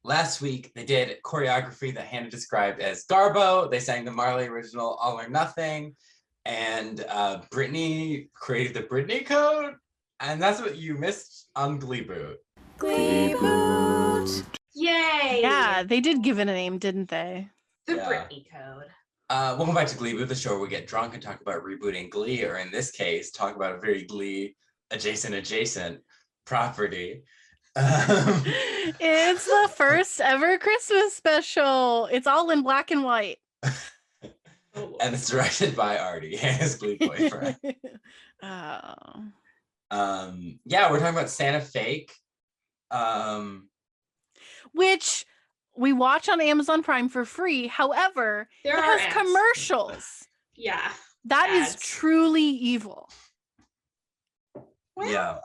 last week they did choreography that Hannah described as Garbo. They sang the Marley original All or Nothing. And Brittany created the Brittany code. And that's what you missed on Gleeboot. Gleeboot! Yay! Yeah, they did give it a name, didn't they? The Brittany code. Welcome back to Gleeboot, the show where we get drunk and talk about rebooting Glee, or in this case, talk about a very Glee adjacent property. It's the first ever Christmas special. It's all in black and white. And it's directed by Artie, his Glee boyfriend. Oh. Yeah, we're talking about Santa Fake. Which we watch on Amazon Prime for free. However, it has ads. Commercials. Yeah. That is truly evil. Well, yeah.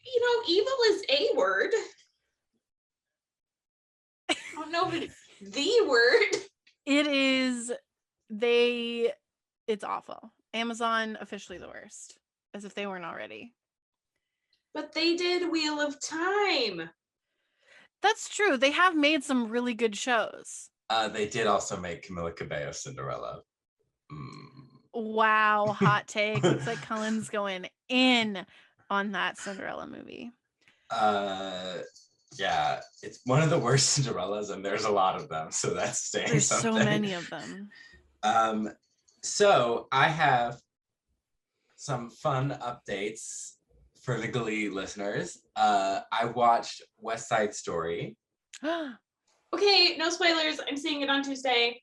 You know, evil is a word. I don't know if it's the word. It is. It's awful. Amazon officially the worst, as if they weren't already. But they did Wheel of Time. That's true. They have made some really good shows. They did also make Camila Cabello Cinderella. Wow, hot take. Looks like Cullen's going in on that Cinderella movie. Yeah, it's one of the worst Cinderellas, and there's a lot of them, so that's saying There's something. so many of them. So I have some fun updates for the Glee listeners. I watched West Side Story. Okay, no spoilers. I'm seeing it on Tuesday.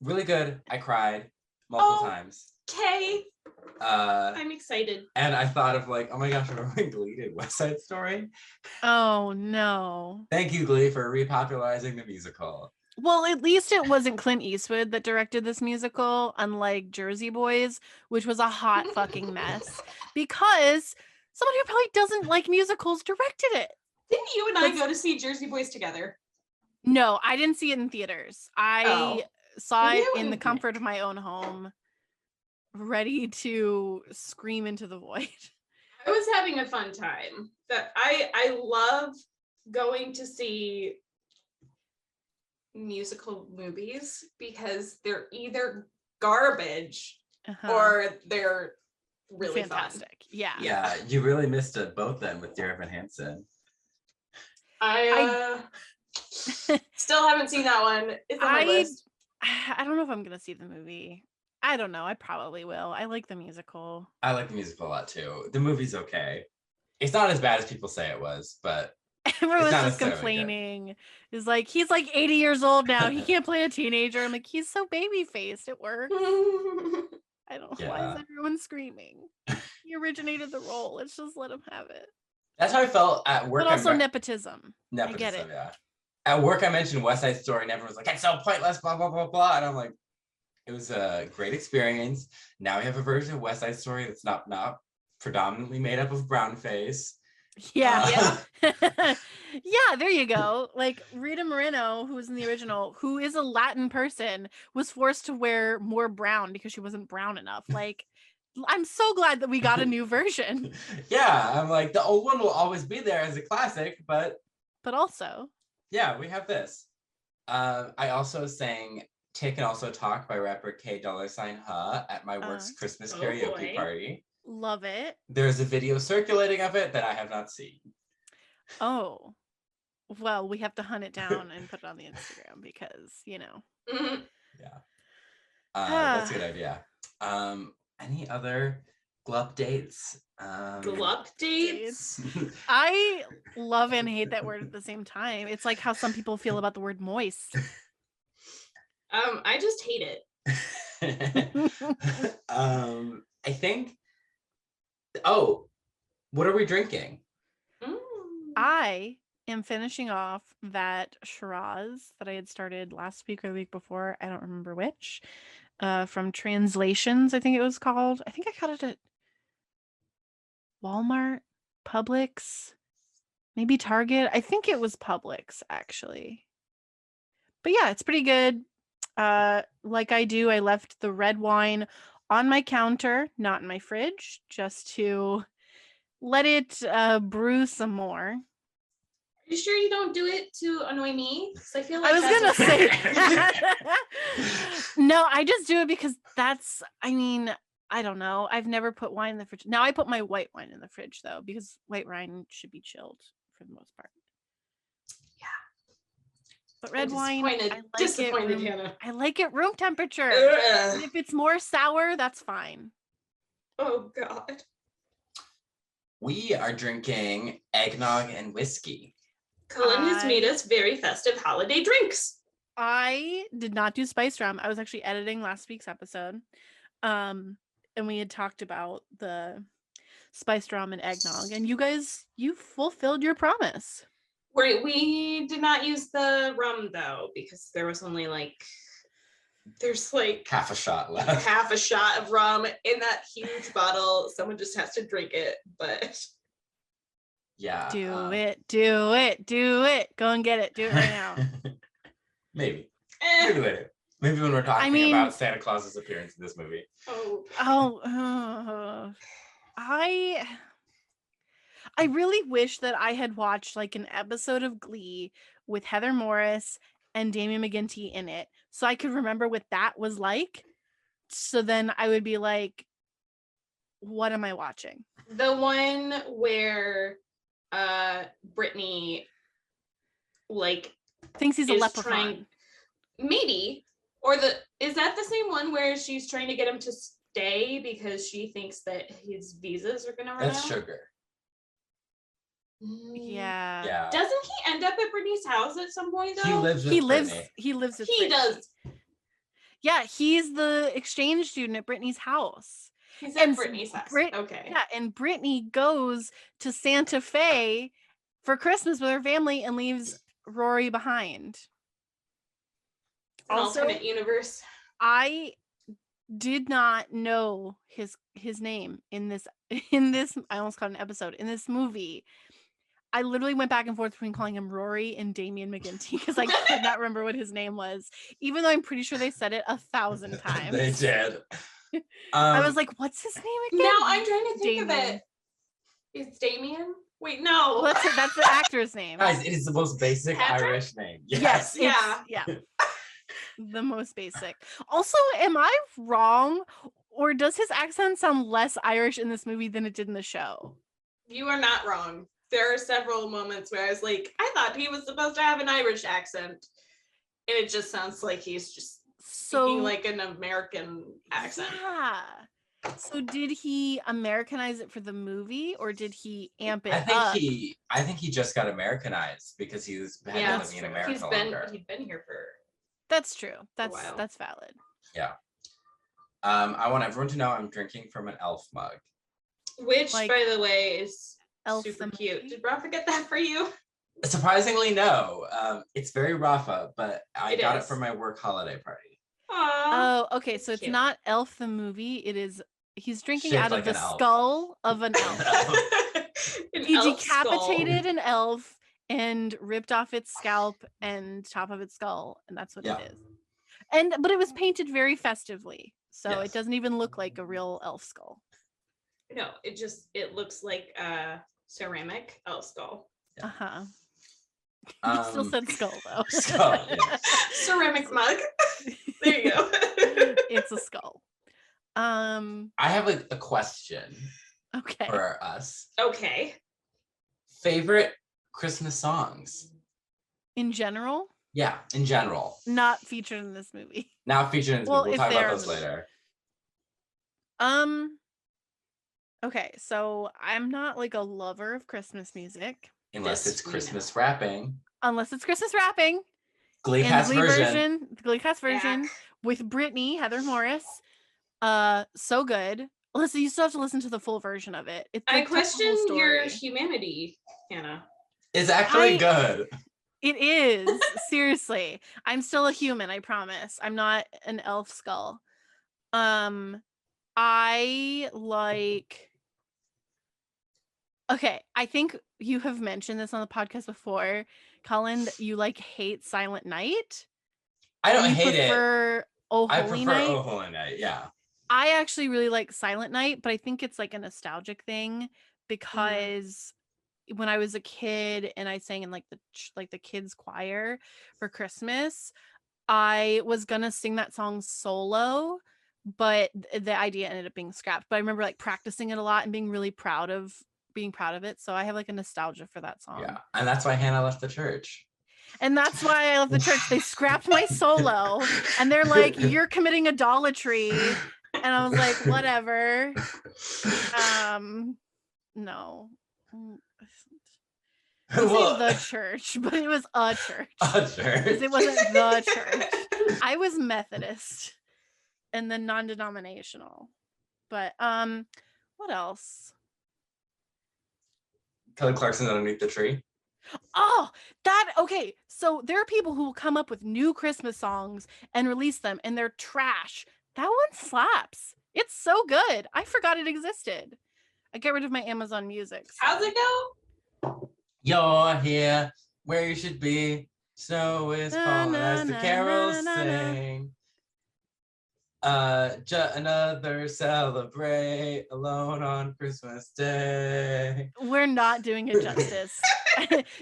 Really good. I cried multiple times. Okay. I'm excited. And I thought of like, oh my gosh, remember when Glee did West Side Story? Oh no. Thank you, Glee, for repopularizing the musical. Well, at least it wasn't Clint Eastwood that directed this musical, unlike Jersey Boys, which was a hot fucking mess. Because somebody who probably doesn't like musicals directed it. Didn't you and I go to see Jersey Boys together? No, I didn't see it in theaters. I saw it in the comfort of my own home, ready to scream into the void. I was having a fun time. That I love going to see musical movies because they're either garbage or they're really fantastic. Fun. Yeah, you really missed a boat then with Dear Evan Hansen. I still haven't seen that one. It's on my list. I don't know if I'm gonna see the movie. I don't know. I probably will. I like the musical. I like the musical a lot too. The movie's okay. It's not as bad as people say it was, but everyone's just complaining. Is like, he's like 80 years old now. He can't play a teenager. I'm like, he's so baby faced. It works. I don't know. Why is everyone screaming? He originated the role. Let's just let him have it. That's how I felt at work. But also nepotism. I get it. Yeah. At work, I mentioned West Side Story, and everyone's like, "It's so pointless." Blah blah blah blah. And I'm like, it was a great experience. Now we have a version of West Side Story that's not predominantly made up of brown face. Yeah. Yeah, there you go. Like Rita Moreno, who was in the original, who is a Latin person, was forced to wear more brown because she wasn't brown enough. Like, I'm so glad that we got a new version. Yeah, I'm like, the old one will always be there as a classic, but also, yeah, we have this. I also sang Tick and Also Talk by rapper K $Ha at my work's Christmas karaoke party. Love it. There's a video circulating of it that I have not seen. Oh, well, we have to hunt it down and put it on the Instagram because, you know. Yeah. That's a good idea. Any other glup dates? Glup dates? I love and hate that word at the same time. It's like how some people feel about the word moist. I just hate it. I think. What are we drinking? I am finishing off that Shiraz that I had started last week or the week before. I don't remember which. From Translations, I think it was called. I think I got it at Walmart, Publix, maybe Target. I think it was Publix, actually. But yeah, it's pretty good. Like I do, I left the red wine on my counter, not in my fridge, just to let it brew some more. Are You sure you don't do it to annoy me? Because I feel like I was that's gonna what- say that. No, I just do it because that's, I mean, I don't know. I've never put wine in the fridge. Now I put my white wine in the fridge though, because white wine should be chilled for the most part. Yeah. But red wine, Disappointed, Hannah. I like it room temperature. And Ugh. if it's more sour, that's fine. Oh God. We are drinking eggnog and whiskey. Cullen has made us very festive holiday drinks. I did not do spiced rum. I was actually editing last week's episode. And we had talked about the spiced rum and eggnog, and you fulfilled your promise. We did not use the rum though, because there was only there's Half a shot left. half a shot of rum in that huge bottle. Someone just has to drink it, but Yeah. Do it. Go and get it. Do it right now. Maybe. Maybe later. Maybe when we're talking about Santa Claus's appearance in this movie. I really wish that I had watched like an episode of Glee with Heather Morris and Damien McGinty in it, so I could remember what that was like. So then I would be like, what am I watching? the one where Brittany Thinks he's a is leprechaun. maybe, or is that the same one where she's trying to get him to stay because she thinks that his visas are gonna run That's out? Sugar. Yeah. Yeah. Doesn't he end up at Brittany's house at some point though? He lives with Brittany. He lives with He Brittany. does. Yeah, he's the exchange student at Brittany's house. He's at Brittany's house. Okay. Yeah, and Brittany goes to Santa Fe for Christmas with her family and leaves Rory behind. Also, alternate universe. I did not know his name in this I almost called it an episode in this movie. I literally went back and forth between calling him Rory and Damien McGinty because I could not remember what his name was, even though I'm pretty sure they said it 1,000 times. They did. I was like, what's his name again? Now I'm trying to think Damien. of it. It's Damien? Wait, no. Well, that's the actor's name. Guys, it is the most basic Patrick? Irish name. Yes. Yeah. Yeah. The most basic. Also, am I wrong, or does his accent sound less Irish in this movie than it did in the show? You are not wrong. There are several moments where I was like, I thought he was supposed to have an Irish accent. And it just sounds like he's just speaking like an American accent. Yeah. So did he Americanize it for the movie, or did he amp it I up? think he just got Americanized because he's been living in America longer. He'd been here for That's true. a while. That's valid. Yeah. I want everyone to know I'm drinking from an elf mug. Which, Like, by the way, is Elf super the cute. movie? Did Rafa get that for you? Surprisingly, no. It's very Rafa, but I got it is. for my work holiday party. Aww. Oh, okay. So it's Cute. not Elf the movie. It is he's drinking Shaped out of like the an elf. skull of an elf. An He elf decapitated an elf and ripped off its scalp and top of its skull, and that's what Yeah. it is. But it was painted very festively, so Yes. it doesn't even look like a real elf skull. skull. No, it looks like a ceramic elf skull. Uh-huh. You still said skull though. Skull, yeah. Ceramic mug. There you go. It's a skull. I have a question Okay. for us. Okay. Favorite Christmas songs? In general, Yeah, in general. not featured in this movie. Now featured in this Well, movie. if We'll talk they're about in those the- later. Okay, so I'm not like a lover of Christmas music Unless This it's we Christmas rapping. unless it's Christmas rapping. Glee And cast the version. Glee cast version Yeah. with Brittany, Heather Morris. So good. Listen, you still have to listen to the full version of it. It's I like, tells the whole question your story. humanity, Hannah. It's actually I- good. It is. Seriously. I'm still a human, I promise. I'm not an elf skull. I like Okay, I think you have mentioned this on the podcast before, Cullen, that you like hate Silent Night. I don't You hate it. prefer Oh I Holy prefer Night. Oh Holy Night. Yeah. I actually really like Silent Night, but I think it's like a nostalgic thing because when I was a kid and I sang in like the kids choir for Christmas, I was gonna sing that song solo, but the idea ended up being scrapped. But I remember like practicing it a lot and being really proud of it. So I have like a nostalgia for that song. Yeah, and that's why Hannah left the church. And that's why I left the church. They scrapped my solo and they're like, you're committing idolatry. And I was like, whatever. No. The church, but it was a church. A church. It wasn't the church. I was Methodist and then non-denominational. But what else? Kelly Clarkson's Underneath the Tree. Oh, okay. So there are people who will come up with new Christmas songs and release them, and they're trash. That one slaps. It's so good. I forgot it existed. I get rid of my Amazon Music. So. How's it go? You're here where you should be. Snow is falling as the carols sing. Another celebrate alone on Christmas Day. We're not doing it justice.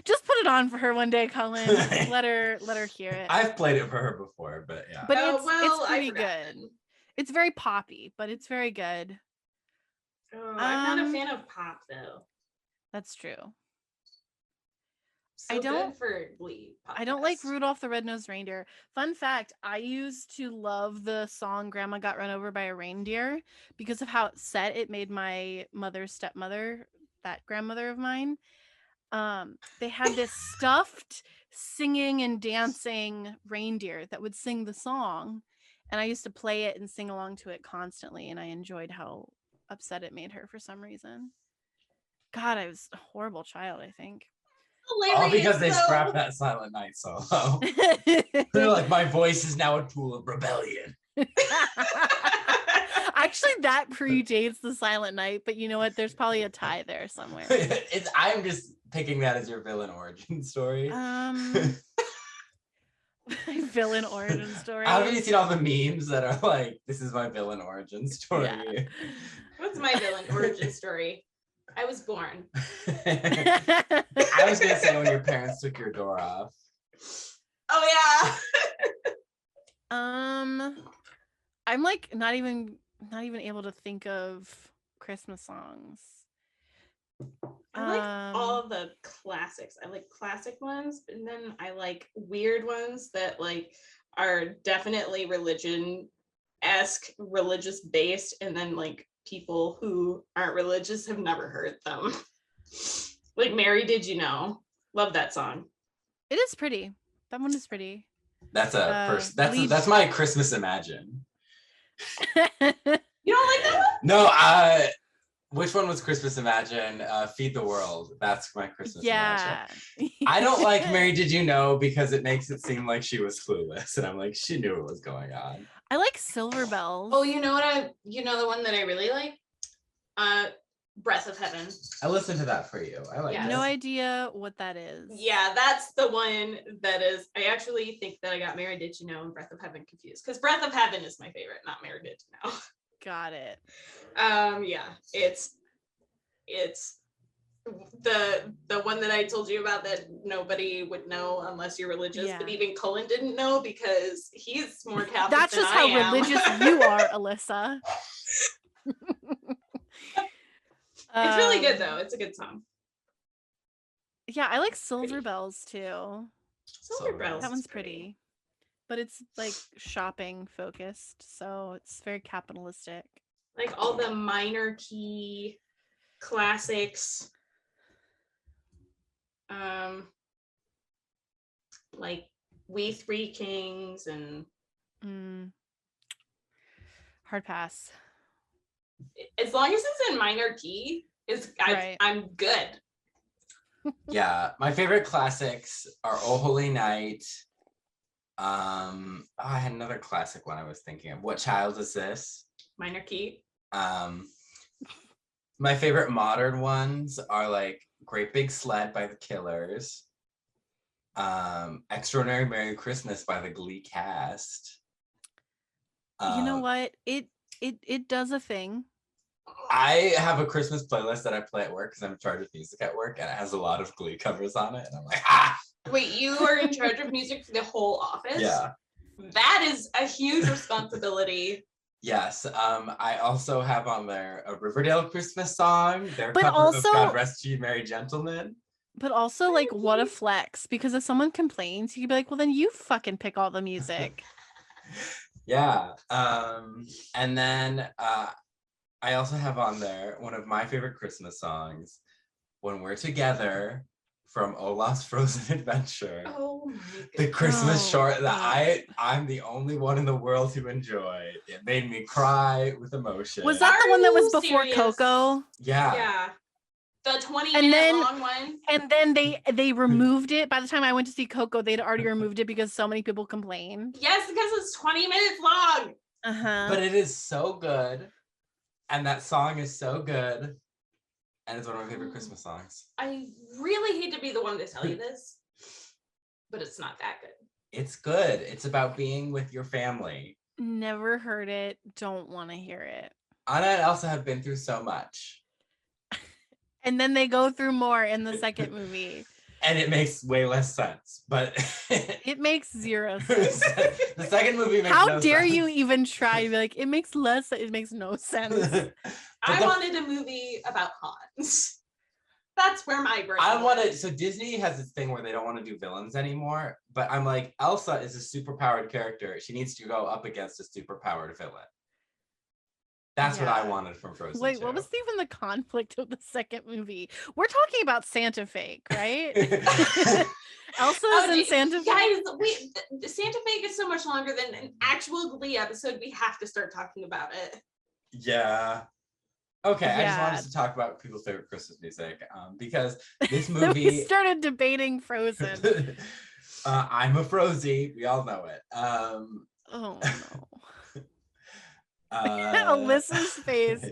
Just put it on for her one day, Cullen. Let her hear it. I've played it for her before, but yeah. But it's pretty good. It's very poppy, but it's very good. Oh, I'm not a fan of pop though. That's true. So good for Glee podcast. I don't like Rudolph the Red-Nosed Reindeer. Fun fact, I used to love the song Grandma Got Run Over by a Reindeer because of how upset it made my mother's stepmother, that grandmother of mine. They had this stuffed singing and dancing reindeer that would sing the song, and I used to play it and sing along to it constantly, and I enjoyed how upset it made her for some reason. God, I was a horrible child, I think. All because they scrapped that Silent Night solo. They're like, my voice is now a tool of rebellion. Actually, that predates the Silent Night, but you know what? There's probably a tie there somewhere. I'm just picking that as your villain origin story. Villain origin story. Haven't you seen all the memes that are like, this is my villain origin story? Yeah. What's my villain origin story? I was born. I was gonna say when your parents took your door off. Oh yeah. I'm like not even able to think of Christmas songs. I like all the classics. I like classic ones, and then I like weird ones that like are definitely religious based, and then like people who aren't religious have never heard them. Like Mary Did You Know? Love that song. It is pretty. That one is pretty. That's that's my Christmas Imagine. You don't like that one? No, which one was Christmas Imagine? Feed the World. That's my Christmas Imagine. I don't like Mary Did You Know because it makes it seem like she was clueless, and I'm like, she knew what was going on. I like Silver Bells. Oh, you know the one that I really like? Breath of Heaven. I listened to that for you. I like no idea what that is. Yeah, that's the one that is. I actually think that I got Mary Did You Know and Breath of Heaven confused because Breath of Heaven is my favorite, not Mary Did You Know. Got it. Yeah, it's the one that I told you about that nobody would know unless you're religious, but even Cullen didn't know because he's more Catholic. That's just how religious you are, Alyssa. It's really good though. It's a good song. Yeah, I like Silver Bells too. Silver Bells. That one's pretty. But it's like shopping focused, so it's very capitalistic. Like all the minor key classics. Like We Three Kings and hard pass. As long as it's in minor key, I'm good. Yeah, my favorite classics are Oh Holy Night. I had another classic one I was thinking of. What Child Is This? Minor key. My favorite modern ones are like Great Big Sled by the Killers, Extraordinary Merry Christmas by the Glee cast. You know what? It does a thing. I have a Christmas playlist that I play at work because I'm in charge of music at work, and it has a lot of Glee covers on it. And I'm like, ah! Wait, you are in charge of music for the whole office? Yeah. That is a huge responsibility. Yes. I also have on there a Riverdale Christmas song. Their But cover also- of God Rest Ye Merry Gentlemen. But also, like, what a flex, because if someone complains, you could be like, well, then you fucking pick all the music. Yeah. And then I also have on there one of my favorite Christmas songs, When We're Together, from Olaf's Frozen Adventure. Oh my god. The Christmas Oh, short that God. I'm the only one in the world who enjoyed. It made me cry with emotion. Was that the one that was you before serious? Coco? Yeah. Yeah. The 20 And minute then- long one. And then they removed it. By the time I went to see Coco, they'd already removed it because so many people complained. Yes, because it's 20 minutes long. Uh-huh. But it is so good. And that song is so good. And it's one of my favorite Christmas songs. I really hate to be the one to tell you this, but it's not that good. It's good. It's about being with your family. Never heard it. Don't want to hear it. Anna and Elsa have been through so much. And then they go through more in the second movie. And it makes way less sense. But It makes zero sense. the second movie makes How no dare sense. you even try to be like, it makes less, it makes no sense. I wanted a movie about Hans. That's where my brain I want to. went. So Disney has this thing where they don't want to do villains anymore. But I'm like, Elsa is a superpowered character. She needs to go up against a superpowered villain. That's what I Yeah. wanted from Frozen. Wait, 2. what was even the conflict of the second movie? We're talking about Santa Fake, right? Elsa's in Santa Fake. Guys, Santa Fake is so much longer than an actual Glee episode. We have to start talking about it. Yeah. Okay, I just wanted Yeah. to talk about people's favorite Christmas music because this Then we movie. started debating Frozen. I'm a Frozy. We all know it. Oh no. Uh, Alyssa's face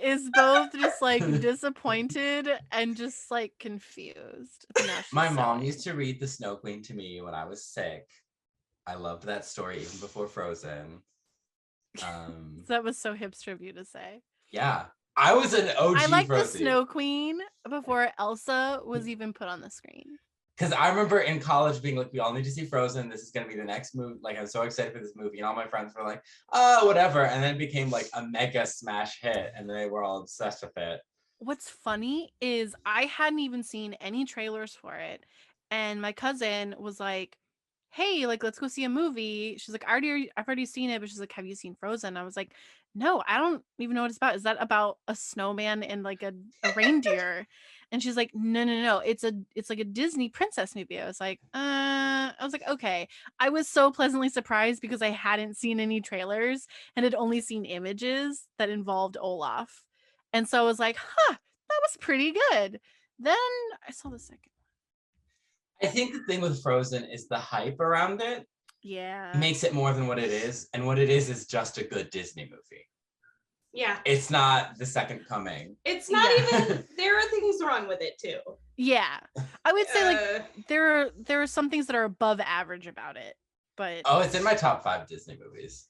is both just like disappointed and just like confused. But now she's My mom sewing. used to read The Snow Queen to me when I was sick. I loved that story even before Frozen. That was so hipster of you to say. Yeah, I was an OG I like the Frozy. Snow Queen before Elsa was even put on the screen. Because I remember in college being like, we all need to see Frozen. This is going to be the next movie. Like, I'm so excited for this movie. And all my friends were like, oh, whatever. And then it became like a mega smash hit. And they were all obsessed with it. What's funny is I hadn't even seen any trailers for it. And my cousin was like, hey, like, let's go see a movie. She's like, I've already seen it. But she's like, have you seen Frozen? I was like, no, I don't even know what it's about. Is that about a snowman and like a reindeer? And she's like, no. It's like a Disney princess movie. I was like, okay. I was so pleasantly surprised because I hadn't seen any trailers and had only seen images that involved Olaf. And so I was like, that was pretty good. Then I saw the second. I think the thing with Frozen is the hype around it Yeah. makes it more than what it is. And what it is just a good Disney movie. Yeah. It's not The Second Coming. It's not Yeah. even, there are things wrong with it too. Yeah. I would say like Uh, there are some things that are above average about it. But Oh, it's in my top 5 Disney movies.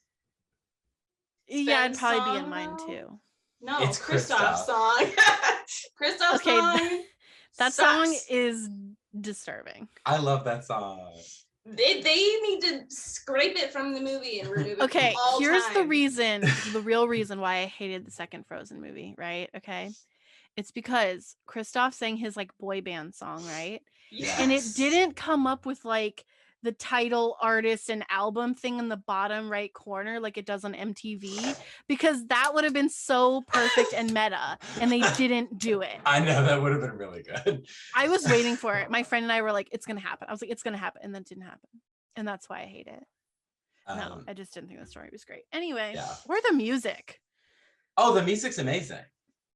yeah, it'd Sven's probably be in song, mine though? too. No, It's Kristoff's Kristoff. song. Kristoff's Okay, song. That sucks. song is disturbing. I love that song. They need to scrape it from the movie and remove it. Okay, from all here's the time. the real reason why I hated the second Frozen movie, right? Okay. It's because Kristoff sang his like boy band song, right? Yes. And it didn't come up with like the title artist and album thing in the bottom right corner like it does on MTV, because that would have been so perfect and meta, and they didn't do it. I know, that would have been really good. I was waiting for it. My friend and I were like, it's gonna happen. I was like, it's gonna happen, and then it didn't happen. And that's why I hate it. No, Um, I just didn't think the story was great. Anyway, Yeah. where's the music? Oh, the music's amazing.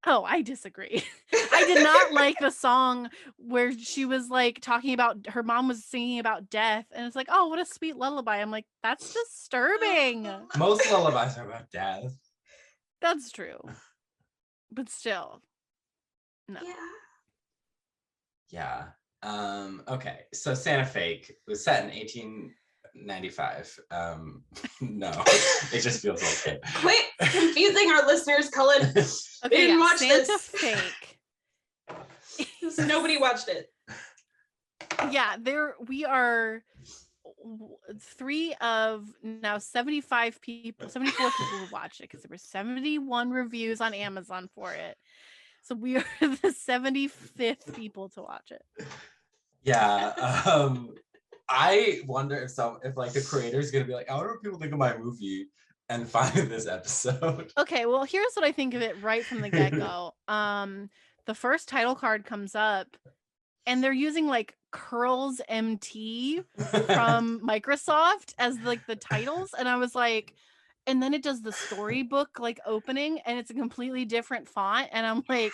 Oh, I disagree. I did not like the song where she was like talking about her mom was singing about death, and it's like, oh, what a sweet lullaby. I'm like, that's disturbing. Most lullabies are about death. That's true. But still, no. Yeah. Yeah. Okay. So Santa Fake was set in 95. No, it just feels like it. Quit confusing our listeners, Cullen. Okay, Didn't watch Santa this. Fake. Nobody watched it. Yeah, we are 3 of now 75 people, 74 people who watched it because there were 71 reviews on Amazon for it. So we are the 75th people to watch it. Yeah. I wonder if like the creator is gonna be like, I wonder what people think of my movie and find this episode. Okay, well, here's what I think of it right from the get-go. The first title card comes up and they're using like Curls MT from Microsoft as like the titles, and I was like, and then it does the storybook like opening and it's a completely different font, and I'm like,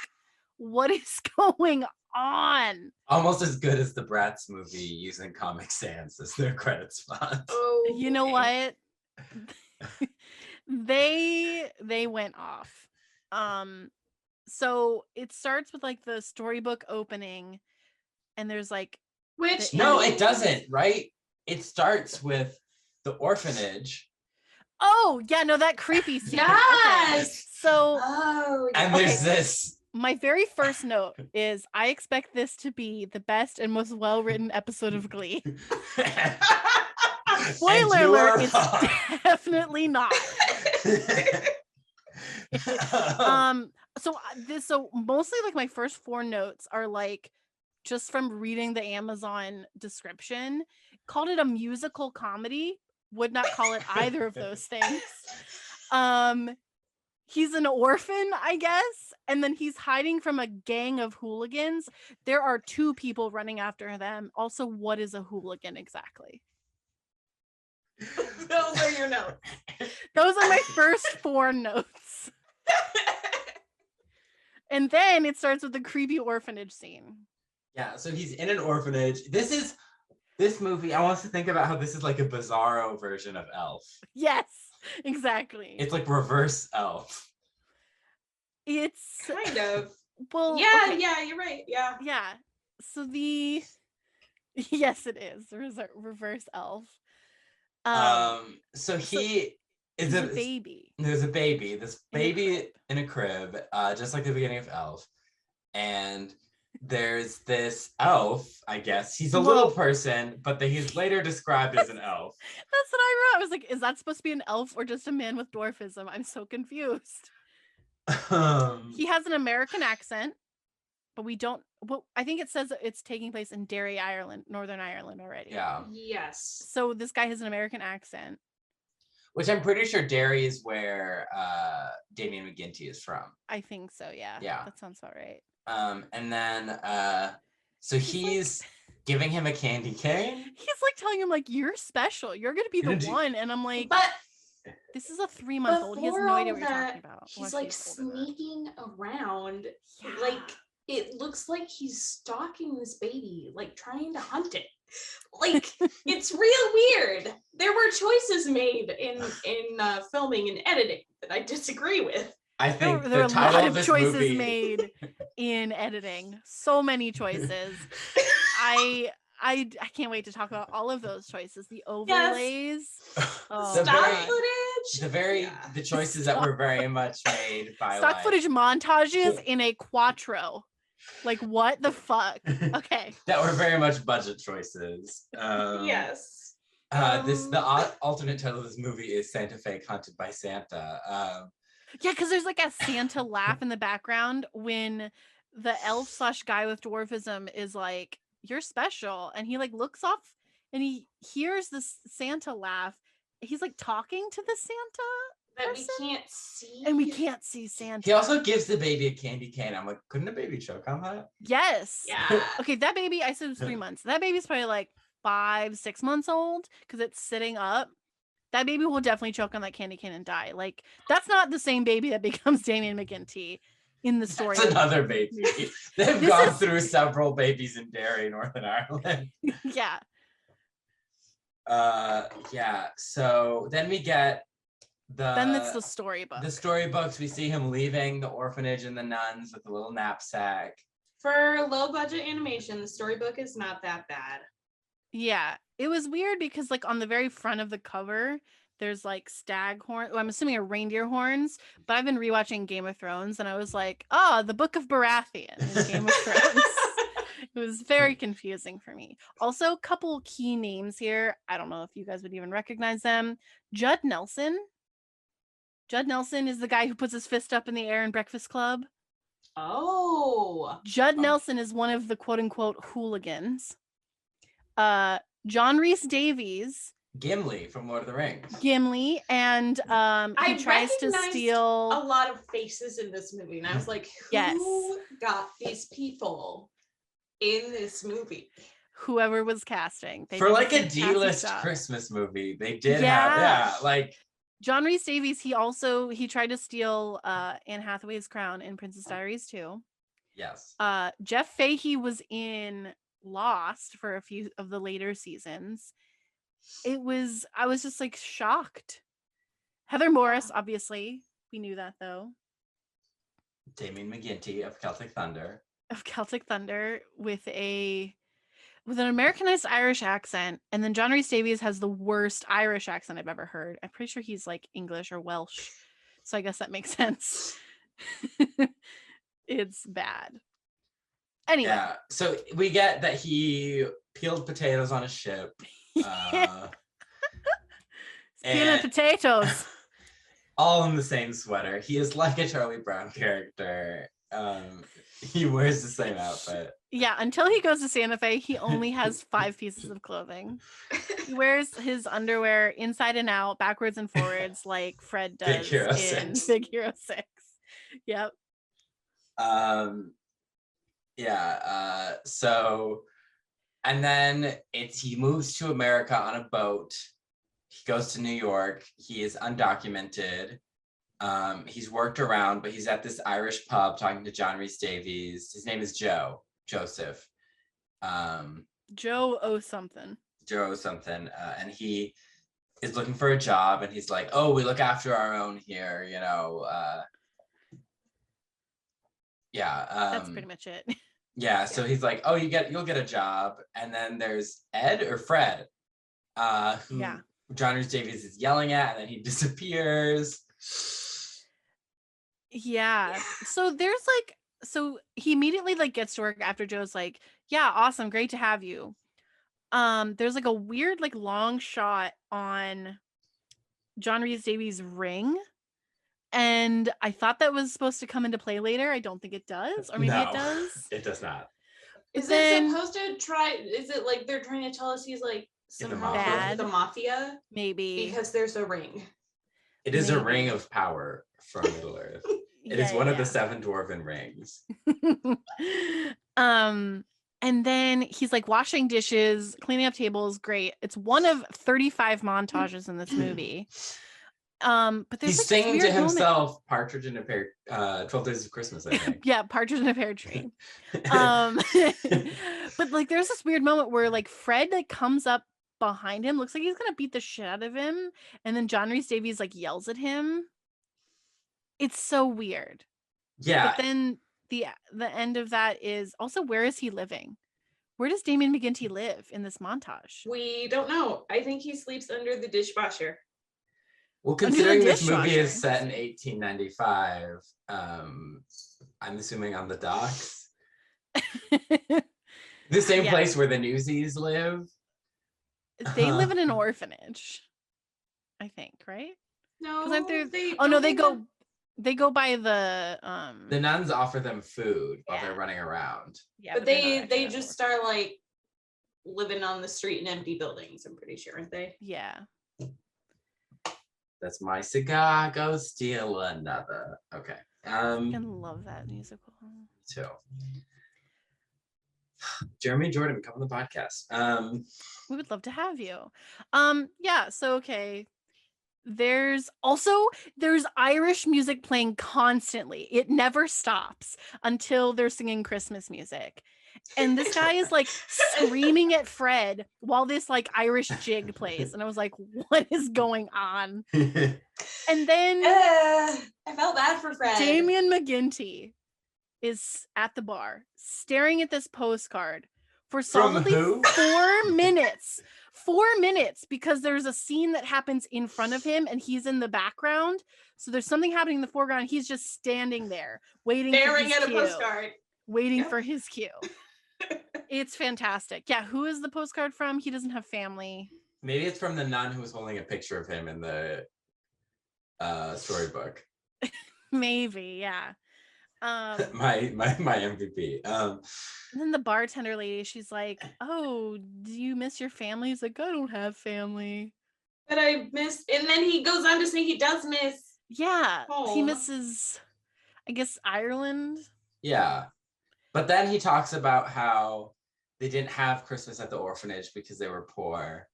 what is going on? Almost as good as the Bratz movie using Comic Sans as their credits font. Oh, You know what? they went off. So it starts with like the storybook opening, and there's like Which No, it doesn't, right? It starts with the orphanage. Oh, yeah, no, that creepy scene. Yes. Okay. So And there's this. My very first note is I expect this to be the best and most well-written episode of Glee. Spoiler alert, it's definitely not. So mostly like my first 4 notes are like just from reading the Amazon description. Called it a musical comedy. Would not call it either of those things. He's an orphan, I guess, and then he's hiding from a gang of hooligans. There are 2 people running after them. Also, what is a hooligan exactly? Those are your notes. Those are my first 4 notes. And then it starts with the creepy orphanage scene. Yeah, so he's in an orphanage. This movie, I want us to think about how this is like a bizarro version of Elf. Yes, exactly. It's like reverse Elf. It's kind of. Well, yeah, okay. Yeah, you're right. Yeah. Yeah. So yes, it is. There's a reverse Elf. So he is a baby. There's a baby. This baby in a crib, just like the beginning of Elf. And there's this elf, I guess. He's a little person, but he's later described as an elf. That's what I wrote. I was like, is that supposed to be an elf or just a man with dwarfism? I'm so confused. He has an American accent, but we don't. Well, I think it says it's taking place in Derry, Ireland, Northern Ireland already. Yeah. Yes. So this guy has an American accent. Which I'm pretty sure Derry is where Damien McGinty is from. I think so, yeah. Yeah. That sounds about right. And then so he's like, giving him a candy cane. He's like telling him like, you're special. You're gonna be the one. And I'm like, but this is a 3-month-old. He has no idea what you're talking about. He's like sneaking around. Yeah. Like it looks like he's stalking this baby, like trying to hunt it. Like it's real weird. There were choices made in filming and editing that I disagree with. I think there are a lot of choices movie... made in editing. So many choices. I can't wait to talk about all of those choices. The overlays, the choices that were very much made by stock footage montages in a quattro. Like what the fuck? Okay. That were very much budget choices. Yes. The alternate title of this movie is Santa Fe Hunted by Santa. Yeah, because there's like a Santa laugh in the background when the elf / guy with dwarfism is like, you're special. And he like looks off and he hears this Santa laugh. He's like talking to the Santa that person, we can't see. And we can't see Santa. He also gives the baby a candy cane. I'm like, couldn't a baby choke on that? Yes. Yeah. Okay, that baby, I said it was 3 months. That baby's probably like 5-6 months old because it's sitting up. That baby will definitely choke on that candy cane and die. Like, that's not the same baby that becomes Damien McGinty in the story. That's another baby. They've gone through several babies in Derry, Northern Ireland. Yeah. Yeah. So then we get Then it's the storybook. The storybooks, we see him leaving the orphanage and the nuns with a little knapsack. For low budget animation, the storybook is not that bad. Yeah. It was weird because like on the very front of the cover, there's like stag horn. Well, I'm assuming are reindeer horns, but I've been rewatching Game of Thrones and I was like, oh, the Book of Baratheon in Game of Thrones. It was very confusing for me. Also, a couple key names here. I don't know if you guys would even recognize them. Judd Nelson. Judd Nelson is the guy who puts his fist up in the air in Breakfast Club. Oh. Judd Nelson is one of the quote unquote hooligans. John Rhys Davies. Gimli from Lord of the Rings. Gimli, and he tries to steal a lot of faces in this movie, and I was like, who got these people in this movie? Whoever was casting. For like a D-list Christmas movie, they did have, like John Rhys Davies. He tried to steal Anne Hathaway's crown in Princess Diaries too. Yes. Jeff Fahey was in Lost for a few of the later seasons. I was just like shocked. Heather Morris, obviously. We knew that though. Damien McGinty of Celtic Thunder. With an Americanized Irish accent. And then John Rhys Davies has the worst Irish accent I've ever heard. I'm pretty sure he's like English or Welsh. So I guess that makes sense. It's bad. Anyway. Yeah. So we get that he peeled potatoes on a ship. Peeling potatoes. All in the same sweater. He is like a Charlie Brown character. He wears the same outfit. Yeah, until he goes to Santa Fe, he only has 5 pieces of clothing. He wears his underwear inside and out, backwards and forwards, like Fred does in Big Hero 6. Yep. So, and then he moves to America on a boat. He goes to New York. He is undocumented. He's worked around, but he's at this Irish pub talking to John Rhys Davies. His name is Joseph. Joe O something. And he is looking for a job, and he's like, "Oh, we look after our own here, you know." That's pretty much it. Yeah, so he's like, "Oh, you'll get a job," and then there's Ed or Fred, who John Rhys Davies is yelling at, and then he disappears. Yeah. So he immediately like gets to work after Joe's like, "Yeah, awesome, great to have you." There's like a weird like long shot on John Rhys Davies' ring. And I thought that was supposed to come into play later. I don't think it does. Or maybe it does. It does not. Is it supposed to is it like they're trying to tell us he's like somehow bad? The mafia? Maybe. Because there's a ring. It is a ring of power from Middle Earth. It is one of the 7 dwarven rings. And then he's like washing dishes, cleaning up tables. Great. It's one of 35 montages in this movie. But there's he's singing to himself Partridge in a Pear 12 Days of Christmas, I think. Yeah, Partridge in a Pear Tree. But like there's this weird moment where like Fred like comes up behind him, looks like he's gonna beat the shit out of him, and then John Rhys Davies like yells at him. It's so weird. Yeah. But then the end of that is also, where is he living? Where does Damien McGinty live in this montage? We don't know. I think he sleeps under the dishwasher. Well, considering this movie is set in 1895, I'm assuming on the docks. The same place where the Newsies live. They live in an orphanage, I think, right? No, they go by the nuns offer them food while they're running around. Yeah, but they just start like living on the street in empty buildings, I'm pretty sure, aren't they? Yeah. That's my cigar, go steal another. Okay. I love that musical. Too. Jeremy Jordan, come on the podcast. We would love to have you. So okay. There's Irish music playing constantly. It never stops until they're singing Christmas music. And this guy is like screaming at Fred while this like Irish jig plays. And I was like, what is going on? And then I felt bad for Fred. Damien McGinty is at the bar staring at this postcard for solidly 4 minutes. 4 minutes, because there's a scene that happens in front of him and he's in the background. So there's something happening in the foreground. He's just standing there waiting Staring for his at a cue. postcard. Waiting for his cue. It's fantastic. Yeah, who is the postcard from? He doesn't have family. Maybe it's from the nun who was holding a picture of him in the storybook. Maybe, yeah. My MVP. And then the bartender lady, she's like, "Oh, do you miss your family?" He's like, "I don't have family." But I miss, and then he goes on to say he does miss. Yeah, he Aw. misses, I guess, Ireland. Yeah. But then he talks about how they didn't have Christmas at the orphanage because they were poor.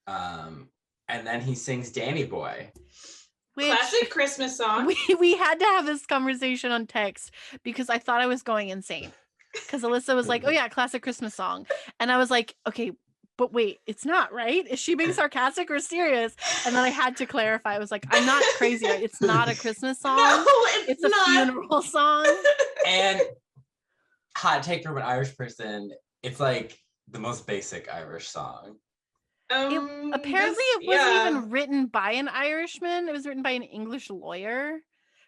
And then he sings Danny Boy. Which Classic Christmas song. we had to have this conversation on text because I thought I was going insane. Because Alyssa was like, "Oh yeah, classic Christmas song." And I was like, "Okay, but wait, it's not, right? Is she being sarcastic or serious?" And then I had to clarify. I was like, "I'm not crazy, right? It's not a Christmas song. No, It's a not. funeral song." And hot take from an Irish person, it's like the most basic Irish song. Apparently it wasn't even written by an Irishman. It was written by an English lawyer.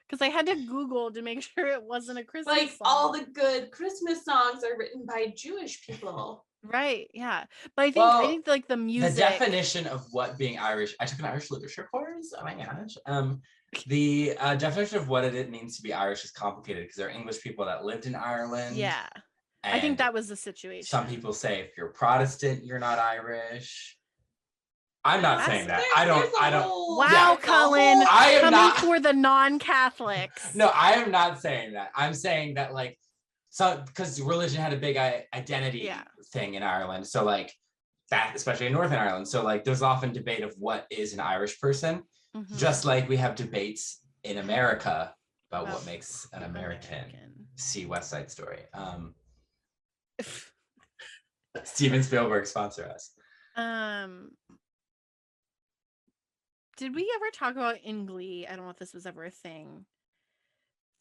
Because I had to Google to make sure it wasn't a Christmas like song. all the good Christmas songs are written by Jewish people. Right, yeah. But I think like the music. The definition of what being Irish, I took an Irish literature course. Oh my gosh. The definition of what it means to be Irish is complicated because there are English people that lived in Ireland. Yeah. I think that was the situation. Some people say if you're Protestant, you're not Irish. I'm not saying that. I don't. Wow, yeah. Cullen. I am coming not for the non-Catholics. No, I am not saying that. I'm saying that like, so because religion had a big identity thing in Ireland. So like that, especially in Northern Ireland. So like there's often debate of what is an Irish person, just like we have debates in America about what makes an American. See West Side Story. Steven Spielberg, sponsor us. Did we ever talk about in Glee? I don't know if this was ever a thing.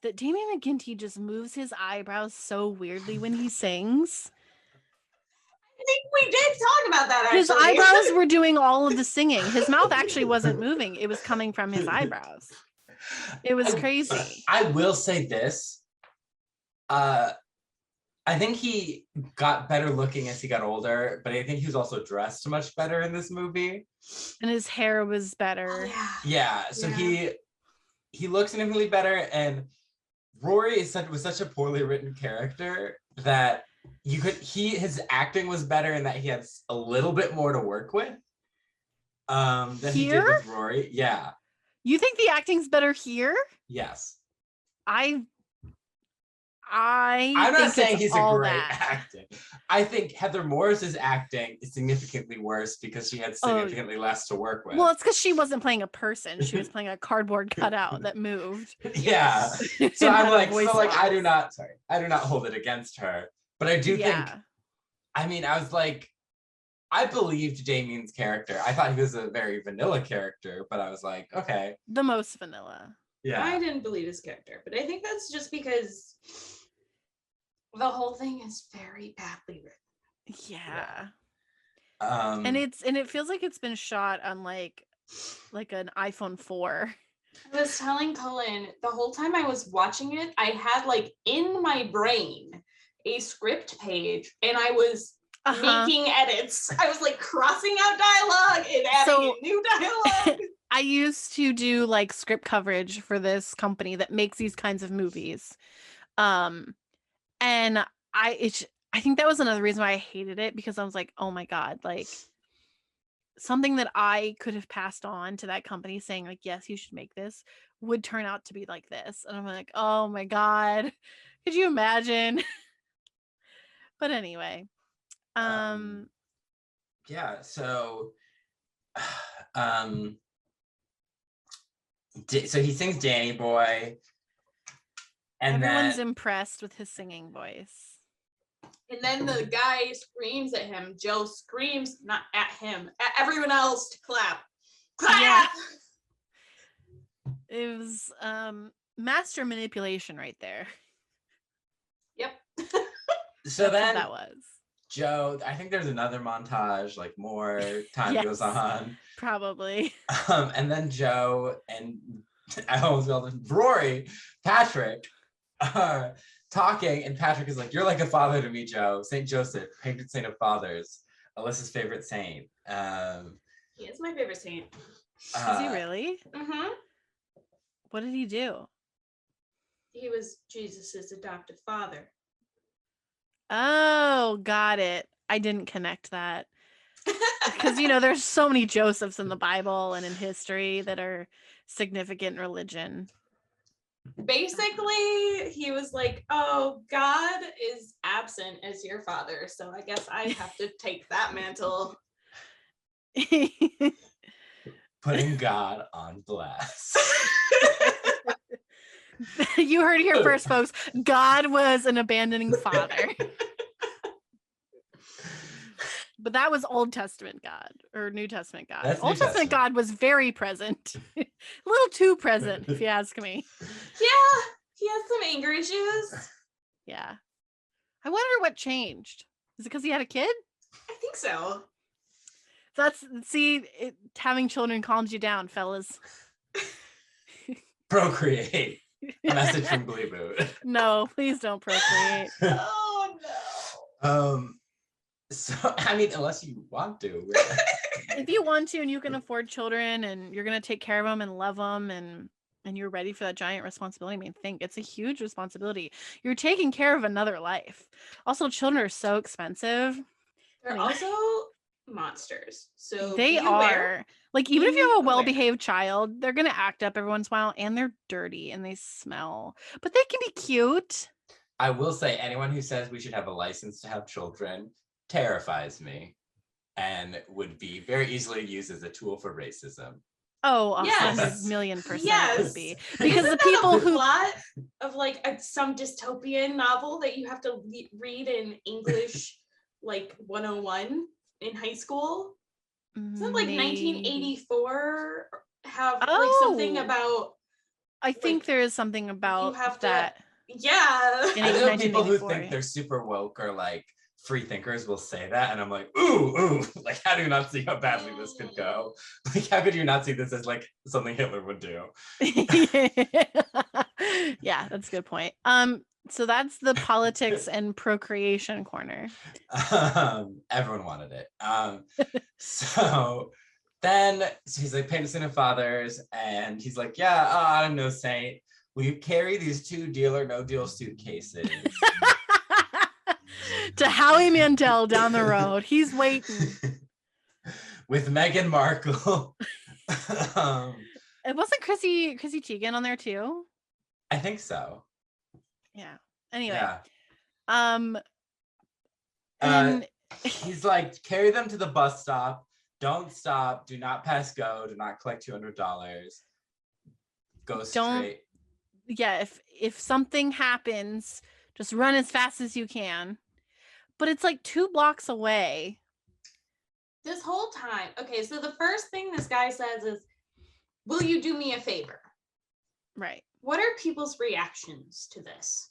That Damien McGinty just moves his eyebrows so weirdly when he sings. I think we did talk about that, actually. His eyebrows were doing all of the singing. His mouth actually wasn't moving. It was coming from his eyebrows. It was crazy. I will say this. I think he got better looking as he got older, but I think he was also dressed much better in this movie. And his hair was better. Oh, yeah. So he looks significantly better, and Rory was such a poorly written character that his acting was better in that he had a little bit more to work with than he did with Rory. Yeah. You think the acting's better here? Yes. I'm not saying he's a great actor. I think Heather Morris's acting is significantly worse because she had significantly less to work with. Well, it's because she wasn't playing a person; she was playing a cardboard cutout that moved. Yeah. So I'm like, I do not hold it against her, but I do think. I mean, I was like, I believed Damien's character. I thought he was a very vanilla character, but I was like, okay, the most vanilla. Yeah. I didn't believe his character, but I think that's just because the whole thing is very badly written. Yeah. And it feels like it's been shot on like an iPhone 4. I was telling Cullen the whole time I was watching it, I had like in my brain a script page and I was making edits. I was like crossing out dialogue and adding in new dialogue. I used to do like script coverage for this company that makes these kinds of movies. And I think that was another reason why I hated it, because I was like, oh my God, like something that I could have passed on to that company saying like, yes, you should make this, would turn out to be like this. And I'm like, oh my God, could you imagine? But anyway. Yeah, so so he sings Danny Boy, and everyone's impressed with his singing voice. And then the guy screams at him. Joe screams, not at him, at everyone else to clap. Clap! Yeah. It was master manipulation right there. Yep. So then that was. Joe, I think there's another montage, like more time goes on. Probably. And then Joe and I almost called him Rory, Patrick, are talking, and Patrick is like, "You're like a father to me, Joe. Saint Joseph, patron saint of fathers, Alyssa's favorite saint." He is my favorite saint. Is he really? Mm-hmm. What did he do? He was Jesus's adoptive father. Oh, got it. I didn't connect that. Because, there's so many Josephs in the Bible and in history that are significant in religion. Basically, he was like, "Oh, God is absent as your father, so I guess I have to take that mantle." Putting God on blast. You heard it here first, folks. God was an abandoning father. But that was Old Testament God or New Testament God. That's Old New Testament God was very present. A little too present, if you ask me. Yeah, he has some anger issues. Yeah. I wonder what changed. Is it because he had a kid? I think so. Having children calms you down, fellas. Procreate. A message from Gleeboot. No, please don't procreate. Oh no. So I mean, unless you want to. If you want to and you can afford children and you're gonna take care of them and love them and you're ready for that giant responsibility, I mean, think it's a huge responsibility. You're taking care of another life. Also, children are so expensive. They're also monsters. So they are. Like, even if you have a well-behaved child, they're gonna act up every once in a while, and they're dirty and they smell. But they can be cute. I will say, anyone who says we should have a license to have children terrifies me and would be very easily used as a tool for racism. Oh, 100,000,000% would be. Because the people who plot of like some dystopian novel that you have to read in English like 101 in high school. Isn't like 1984 have like something about I think there is something about that. Yeah. I know people who think they're super woke or like free thinkers will say that, and I'm like, ooh, like, how do you not see how badly this could go? Like, how could you not see this as like something Hitler would do? Yeah, that's a good point. So that's the politics and procreation corner. Everyone wanted it. So he's like, patron saint of fathers, and he's like, yeah, I don't know, saint. Will you carry these 2 deal or no deal suitcases? To Howie Mandel down the road. He's waiting. With Meghan Markle. It wasn't Chrissy Teigen on there too? I think so. Yeah. Anyway. Yeah. He's like, carry them to the bus stop. Don't stop. Do not pass go. Do not collect $200. Go straight. Yeah, if something happens, just run as fast as you can. But it's like 2 blocks away. This whole time. Okay, so the first thing this guy says is, will you do me a favor? Right. What are people's reactions to this?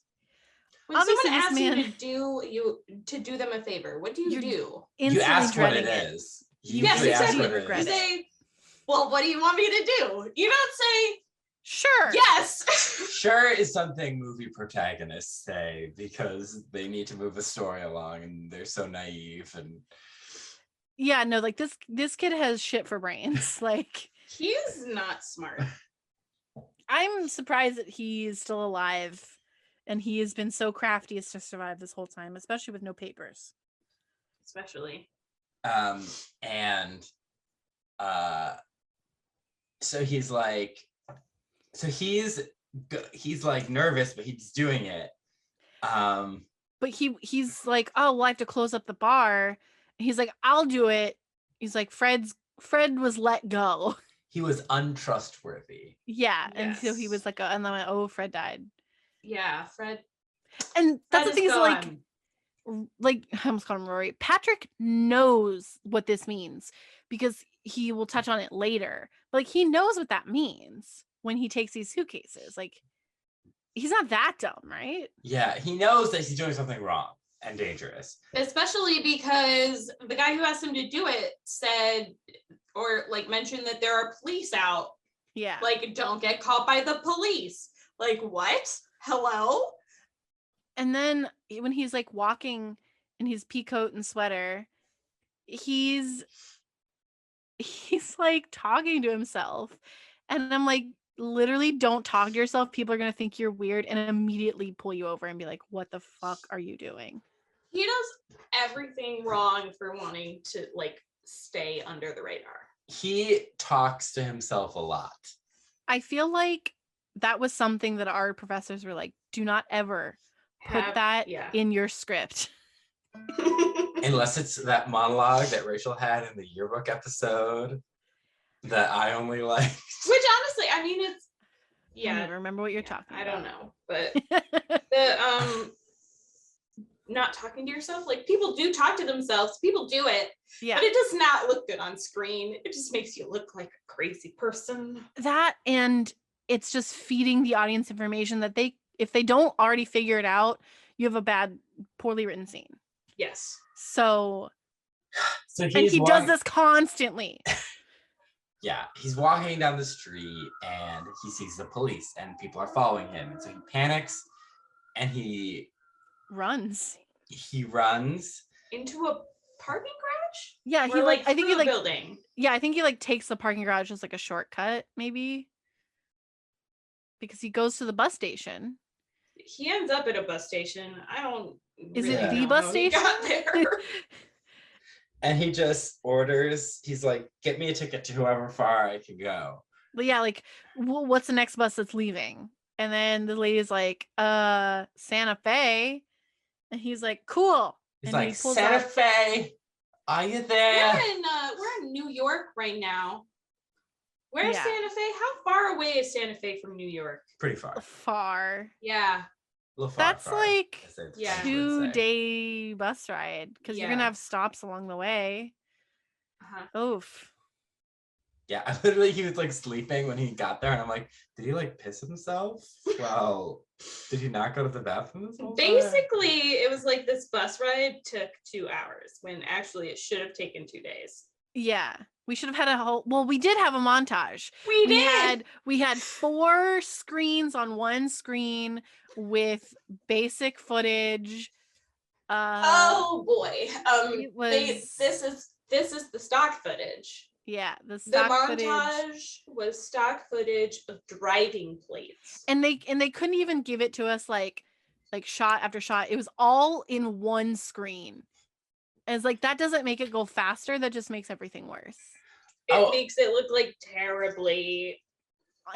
When Obviously, someone asks you to do them a favor, what do you do? You ask what it is. Yes, exactly. You say, well, what do you want me to do? You don't say, sure. Yes. Sure is something movie protagonists say because they need to move a story along and they're so naive. And yeah, no, like this kid has shit for brains. Like, he's not smart. I'm surprised that he's still alive and he has been so crafty as to survive this whole time, especially with no papers. Especially. So he's like, he's like nervous, but he's doing it. But he's like, oh, well, I have to close up the bar. He's like, I'll do it. He's like, Fred was let go. He was untrustworthy. Yeah, yes. And so he was like, and then I went, oh, Fred died. Yeah, Fred. And that's the thing is like I almost called him Rory. Patrick knows what this means because he will touch on it later. But like, he knows what that means when he takes these suitcases. Like, he's not that dumb, right? Yeah, he knows that he's doing something wrong. and dangerous. Especially because the guy who asked him to do it said, or like mentioned that there are police out. Yeah. Like, don't get caught by the police. Like, what? Hello? And then when he's like walking in his pea coat and sweater, he's like talking to himself. And I'm like, literally don't talk to yourself. People are going to think you're weird and immediately pull you over and be like, what the fuck are you doing? He does everything wrong for wanting to like stay under the radar. He talks to himself a lot. I feel like that was something that our professors were like, do not ever put that in your script. Unless it's that monologue that Rachel had in the yearbook episode that I only like. Which honestly, I mean, it's, I don't even remember what you're talking about. I don't know, but the not talking to yourself, like people do talk to themselves, people do it, yeah, but it does not look good on screen. It just makes you look like a crazy person. That, and it's just feeding the audience information that if they don't already figure it out, you have a bad, poorly written scene. Yes. So and he does this constantly. Yeah, he's walking down the street and he sees the police and people are following him, and so he panics and he runs into a parking garage. Yeah, he like I think he like building. Yeah, I think he like takes the parking garage as like a shortcut, maybe, because he goes to the bus station. He ends up at a bus station. I don't. Is it the bus station? He got there. And he just orders. He's like, "Get me a ticket to however far I can go." But yeah, like, what's the next bus that's leaving? And then the lady's like, Santa Fe. And he's like, cool. He's and like, he pulls Santa out... Fe, are you there? We're in New York right now. Where's Santa Fe? How far away is Santa Fe from New York? Pretty far. Far. Yeah. A little far. That's like a 2-day bus ride because you're gonna have stops along the way. Oof. Yeah, he was like sleeping when he got there, and I'm like, did he like piss himself? Well, did he not go to the bathroom this whole time? Basically, it was like this bus ride took 2 hours when actually it should have taken 2 days. Yeah, we should have had we did have a montage. We had 4 screens on one screen with basic footage. Oh boy. This is the stock footage. Yeah, the montage was stock footage of driving plates. And they couldn't even give it to us like shot after shot. It was all in one screen. And it's like, that doesn't make it go faster, that just makes everything worse. It makes it look like terribly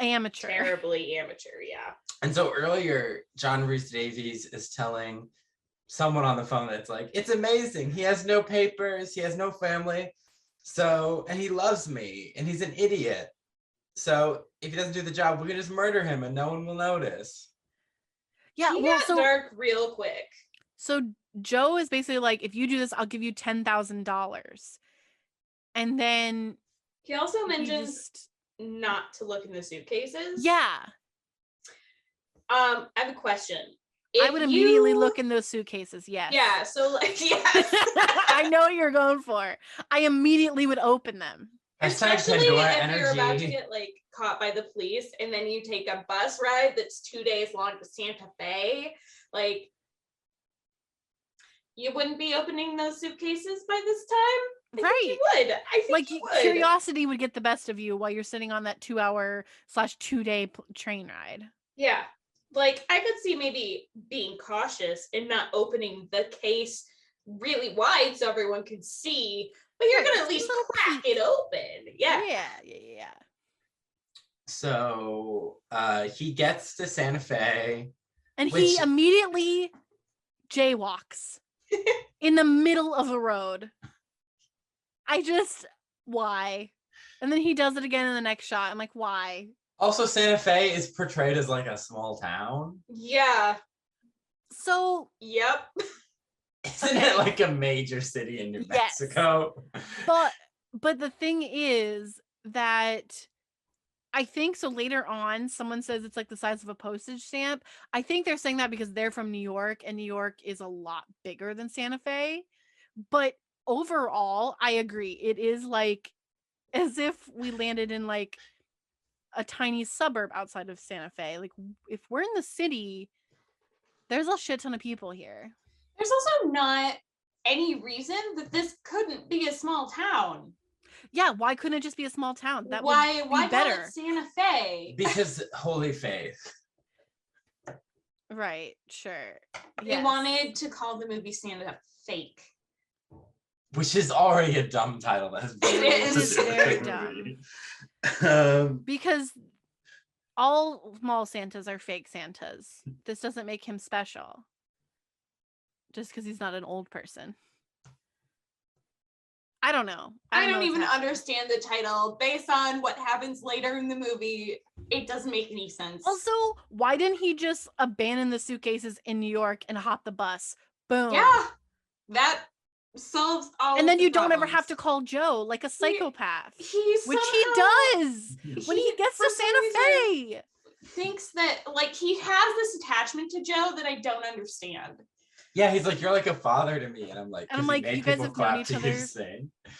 amateur, yeah. And so earlier, John Rhys Davies is telling someone on the phone that's like, it's amazing. He has no papers, he has no family. So, and he loves me, and he's an idiot. So if he doesn't do the job, we can just murder him and no one will notice. Yeah, he got dark real quick. So Joe is basically like, if you do this, I'll give you $10,000. And then he also mentions not to look in the suitcases. Yeah. I have a question. I would immediately look in those suitcases. Yes. Yeah. So like, yes. I know what you're going for. I immediately would open them. Especially if you're about to get like caught by the police and then you take a bus ride that's 2 days long to Santa Fe. Like, you wouldn't be opening those suitcases by this time. I think you would. I think you would. Curiosity would get the best of you while you're sitting on that 2-hour/2-day train ride. Yeah. Like, I could see maybe being cautious and not opening the case really wide so everyone could see, but you're going to at least crack it open. Yeah. Yeah. So he gets to Santa Fe. And he immediately jaywalks in the middle of the road. Why? And then he does it again in the next shot. I'm like, why? Also, Santa Fe is portrayed as like a small town. Yeah. So. Yep. Isn't it like a major city in New Mexico? But the thing is that I think so. Later on, someone says it's like the size of a postage stamp. I think they're saying that because they're from New York, and New York is a lot bigger than Santa Fe. But overall, I agree. It is like as if we landed in like a tiny suburb outside of Santa Fe. Like if we're in the city, there's a shit ton of people here. There's also not any reason that this couldn't be a small town. Yeah, why couldn't it just be a small town? That why would be better. Call it Santa Fe? Because Holy Faith. Right, sure. They wanted to call the movie Santa Fake. Which is already a dumb title. That's it is very dumb. Because all mall Santas are fake Santas. This doesn't make him special. Just because he's not an old person. I don't know. I don't even understand the title. Based on what happens later in the movie, it doesn't make any sense. Also, why didn't he just abandon the suitcases in New York and hop the bus? Boom. Yeah, that solves all. And then you don't problems. ever have to call Joe like a psychopath, which he does when he gets to Santa Fe. Thinks that like he has this attachment to Joe that I don't understand. Yeah, he's like, you're like a father to me, and I'm like, you guys have known each other.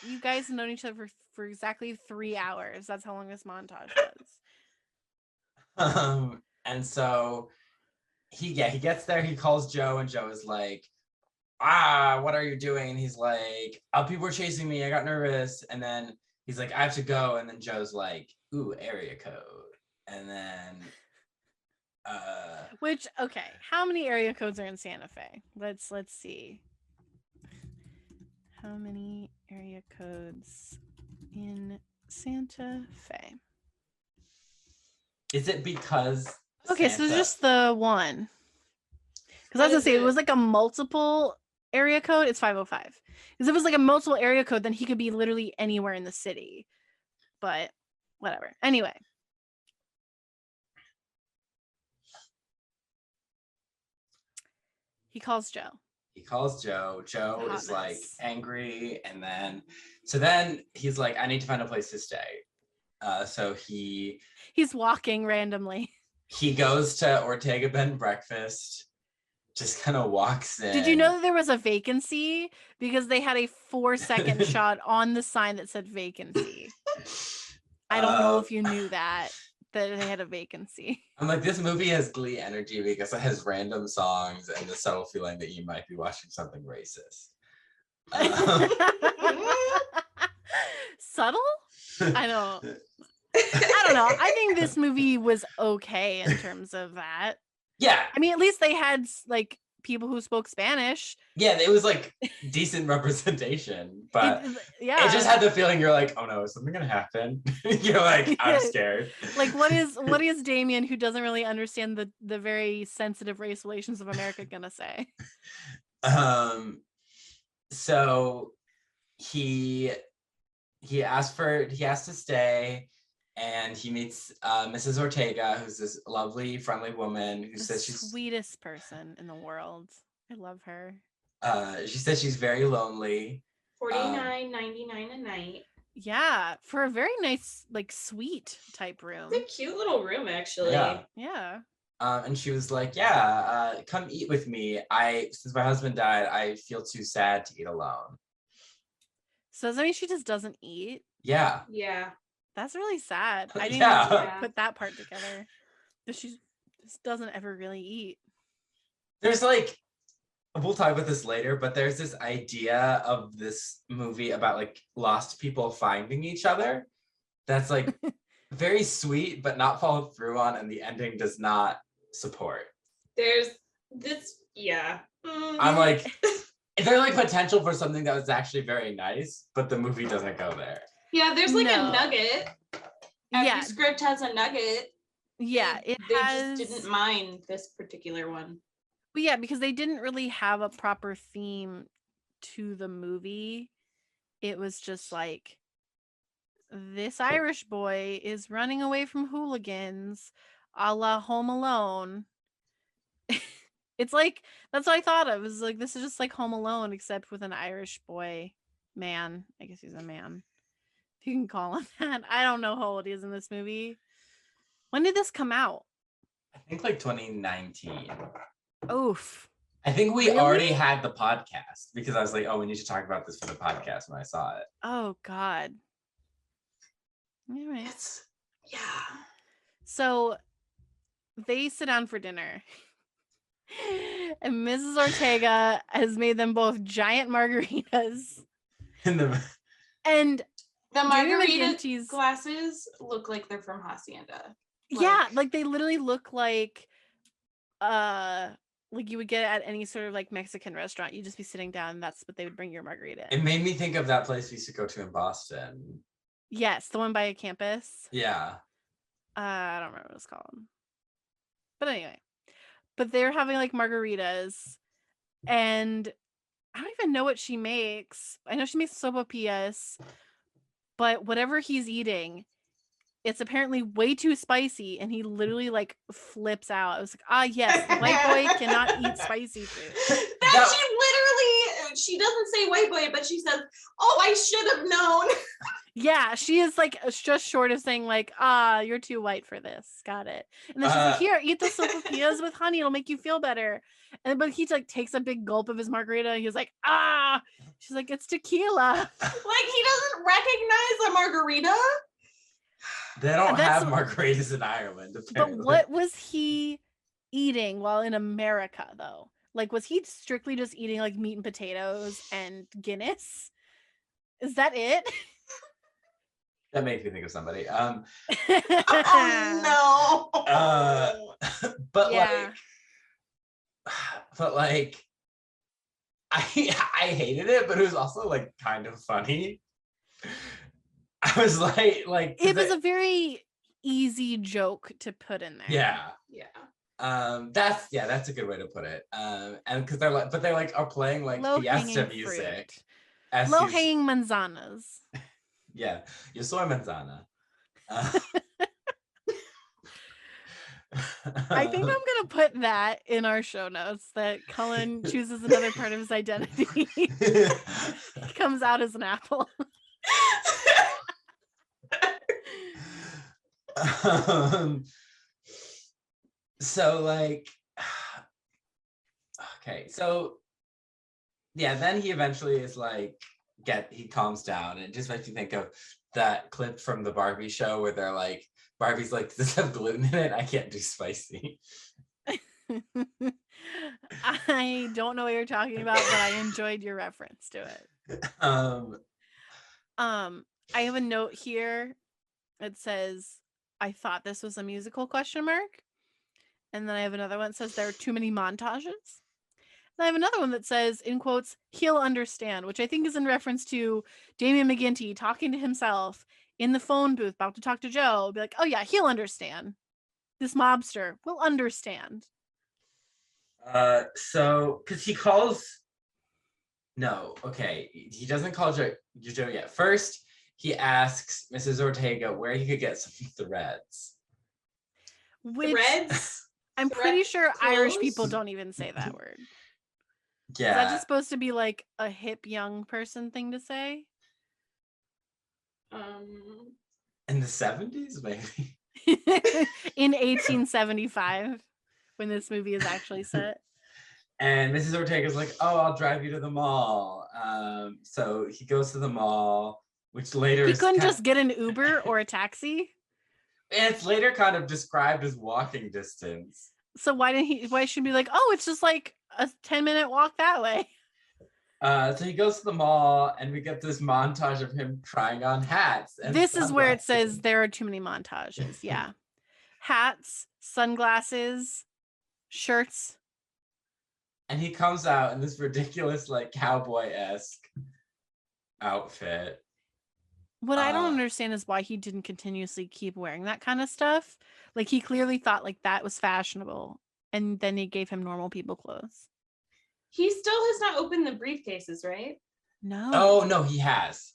You guys have known each other for exactly 3 hours. That's how long this montage was. And so he gets there. He calls Joe, and Joe is like, what are you doing? And he's like, people were chasing me. I got nervous, and then he's like, I have to go. And then Joe's like, ooh, area code, and then. Which, okay, how many area codes are in Santa Fe? Let's see. How many area codes in Santa Fe? Is it because okay, so just the one? Because I was gonna say it was like a multiple area code. It's 505. Because if it was like a multiple area code, then he could be literally anywhere in the city. But whatever. Anyway. He calls Joe. Joe is like angry, and then he's like, I need to find a place to stay. So he's walking randomly. He goes to Ortega Bed and Breakfast, just kind of walks in. Did you know that there was a vacancy? Because they had a 4-second shot on the sign that said vacancy. I don't know if you knew that they had a vacancy. I'm like, this movie has Glee energy because it has random songs and the subtle feeling that you might be watching something racist. Subtle? I don't know. I think this movie was okay in terms of that. Yeah. I mean, at least they had like people who spoke Spanish. Yeah, it was like decent representation, but it just had the feeling you're like, oh no, is something gonna happen? You're like, I'm scared. Like, what is Damien, who doesn't really understand the very sensitive race relations of America, gonna say? So he has to stay, and he meets Mrs. Ortega, who's this lovely, friendly woman who says she's the sweetest person in the world. I love her. She says she's very lonely. $49.99 a night. Yeah, for a very nice, like, suite type room. It's a cute little room, actually. Yeah. And she was like, come eat with me. Since my husband died, I feel too sad to eat alone. So does that mean she just doesn't eat? Yeah. That's really sad. I didn't put that part together. She just doesn't ever really eat. There's like, we'll talk about this later, but there's this idea of this movie about like lost people finding each other. That's like very sweet, but not followed through on, and the ending does not support. There's this, I'm like, there's like potential for something that was actually very nice, but the movie doesn't go there. Yeah, there's like a nugget. Every script has a nugget. Yeah, they just didn't mind this particular one. But yeah, because they didn't really have a proper theme to the movie. It was just like, this Irish boy is running away from hooligans, a la Home Alone. It's like, that's what I thought of. It was like, this is just like Home Alone, except with an Irish boy. Man. I guess he's a man. If you can call him that. I don't know how old he is in this movie. When did this come out? I think like 2019. Oof. I think we Really? already had the podcast because I was like, oh, we need to talk about this for the podcast when I saw it. Oh God. All right. Yeah. So they sit down for dinner. And Mrs. Ortega has made them both giant margaritas. And The Damien margarita McGinty's glasses look like they're from Hacienda. yeah, like they literally look like you would get at any sort of like Mexican restaurant. You'd just be sitting down and that's what they would bring your margarita in. it made me think of that place we used to go to in Boston. Yes, the one by a campus. Yeah. I don't remember what it's called. But anyway. But they're having like margaritas, and I don't even know what she makes. I know she makes sopapillas, but whatever he's eating, it's apparently way too spicy, and he literally like flips out. I was like, yes, the white boy cannot eat spicy food. She doesn't say white boy, but she says, oh, I should have known. Yeah, she is like just short of saying like, you're too white for this. Got it. And then she's like, here, eat the sopapillas with honey. It'll make you feel better. And but he like takes a big gulp of his margarita. And he's like, She's like, it's tequila. Like he doesn't recognize a margarita. They don't have margaritas in Ireland, apparently. But what was he eating while in America, though? Like, was he strictly just eating like meat and potatoes and Guinness? Is that it? That makes me think of somebody. Oh no. But I hated it, but it was also like kind of funny. I was like it was a very easy joke to put in there. Yeah. That's that's a good way to put it. And because they're are playing like fiesta music. Low hanging manzanas. Yeah, yo soy manzana. I think I'm gonna put that in our show notes, that Cullen chooses another part of his identity. He comes out as an apple. So like, okay, so yeah, then he eventually is like, he calms down, and it just makes me think of that clip from the Barbie show where they're like, Barbie's like, does this have gluten in it? I can't do spicy. I don't know what you're talking about, but I enjoyed your reference to it. I have a note here. It says, I thought this was a musical ? And then I have another one that says there are too many montages. And I have another one that says, in quotes, he'll understand, which I think is in reference to Damien McGinty talking to himself in the phone booth about to talk to Joe. Be like, oh yeah, he'll understand. This mobster will understand. So, because he calls... No, okay. He doesn't call Joe yet. First, he asks Mrs. Ortega where he could get some threads. Which threads? I'm pretty sure Irish people don't even say that word. Yeah. Is that just supposed to be like a hip young person thing to say? In the 70s, maybe. In 1875, when this movie is actually set. And Mrs. Ortega's like, oh, I'll drive you to the mall. So he goes to the mall, which later he couldn't just get an Uber or a taxi. And it's later kind of described as walking distance. So why should he be like, oh, it's just like a 10-minute walk that way? So he goes to the mall, and we get this montage of him trying on hats. And this is where it says there are too many montages. Yeah. Hats, sunglasses, shirts. And he comes out in this ridiculous, like, cowboy-esque outfit. What I don't understand is why he didn't continuously keep wearing that kind of stuff. Like, he clearly thought like that was fashionable, and then they gave him normal people clothes. He still has not opened the briefcases, right? No. Oh no, he has.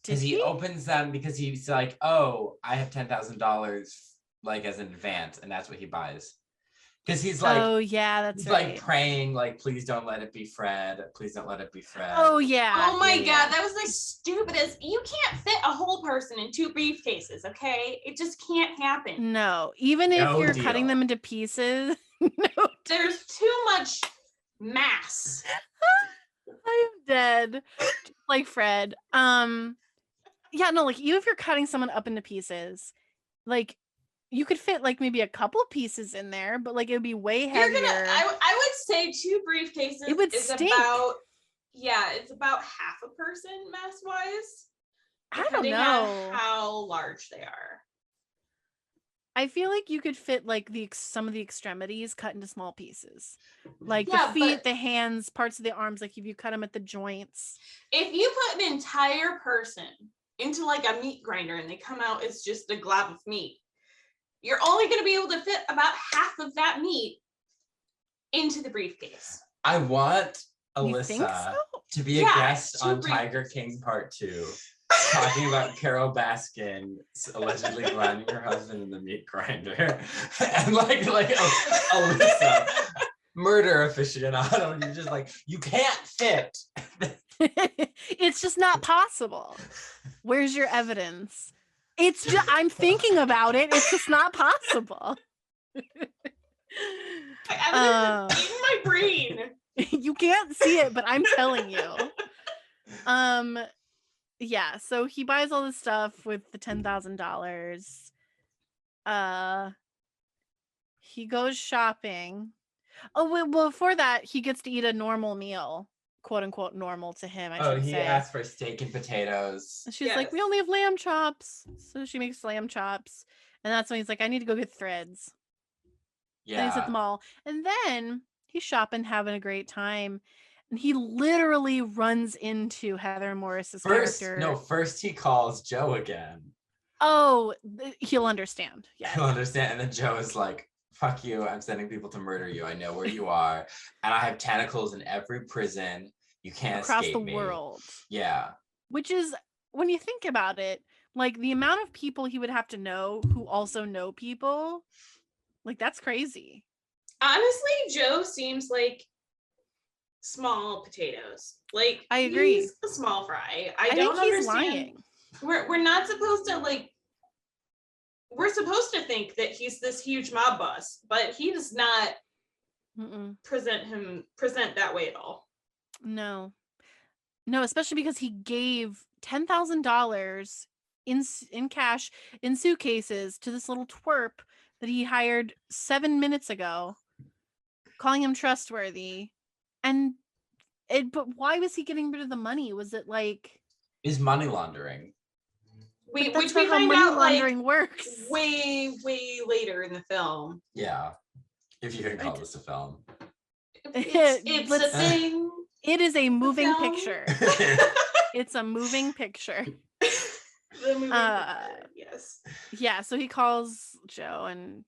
Because Did he opens them because he's like, oh, I have $10,000 like as an advance, and that's what he buys. Because he's like, oh yeah, that's he's right. like praying, like, please don't let it be Fred. Please don't let it be Fred. Oh yeah. Oh my yeah. God, that was the stupidest. You can't fit a whole person in 2 briefcases, okay? It just can't happen. No, even if No you're deal. cutting them into pieces. No, There's too much mass. I am dead. Just like Fred. Yeah, no, like even if you're cutting someone up into pieces, like you could fit like maybe a couple pieces in there, but like it would be way heavier. I would say 2 briefcases It would is stink. it's about half a person mass wise. I don't know how large they are. I feel like you could fit like some of the extremities cut into small pieces, like Yeah, the feet, but the hands, parts of the arms. Like if you cut them at the joints. if you put an entire person into like a meat grinder and they come out as just a glob of meat, you're only going to be able to fit about half of that meat into the briefcase. I want You think Alyssa so? to be a Yeah, guest two on Tiger King Part 2, talking about Carol Baskin allegedly grinding her husband in the meat grinder. And like Alyssa, murder aficionado, you're just like, you can't fit. It's just not possible. Where's your evidence? It's just, I'm thinking about it. It's just not possible. My evidence is in my brain. You can't see it, but I'm telling you. Yeah, so he buys all this stuff with the $10,000. He goes shopping. Oh, well, before that, he gets to eat a normal meal, quote unquote normal to him. He asked for steak and potatoes. And she's like, we only have lamb chops. So she makes lamb chops. And that's when he's like, I need to go get threads. Yeah. And he's at the mall. And then he's shopping, having a great time. And he literally runs into Heather Morris's character. First he calls Joe again. Oh, he'll understand. Yeah. He'll understand. And then Joe is like, fuck you. I'm sending people to murder you. I know where you are. And I have tentacles in every prison. You can't across escape the me. world. Yeah. Which is, when you think about it, like the amount of people he would have to know who also know people, like that's crazy. Honestly, Joe seems like small potatoes. Like, I agree. He's a small fry. I don't think he's understand. Lying. We're not supposed to like. We're supposed to think that he's this huge mob boss, but he does not present that way at all. No, especially because he gave $10,000 in cash in suitcases to this little twerp that he hired 7 minutes ago, calling him trustworthy. But why was he getting rid of the money? Was it like is money laundering? Which we find out like works way later in the film. Yeah, if you can call this a film. It's a thing. It is a moving picture. It's a moving picture. The moving picture, yes. Yeah, so he calls Joe and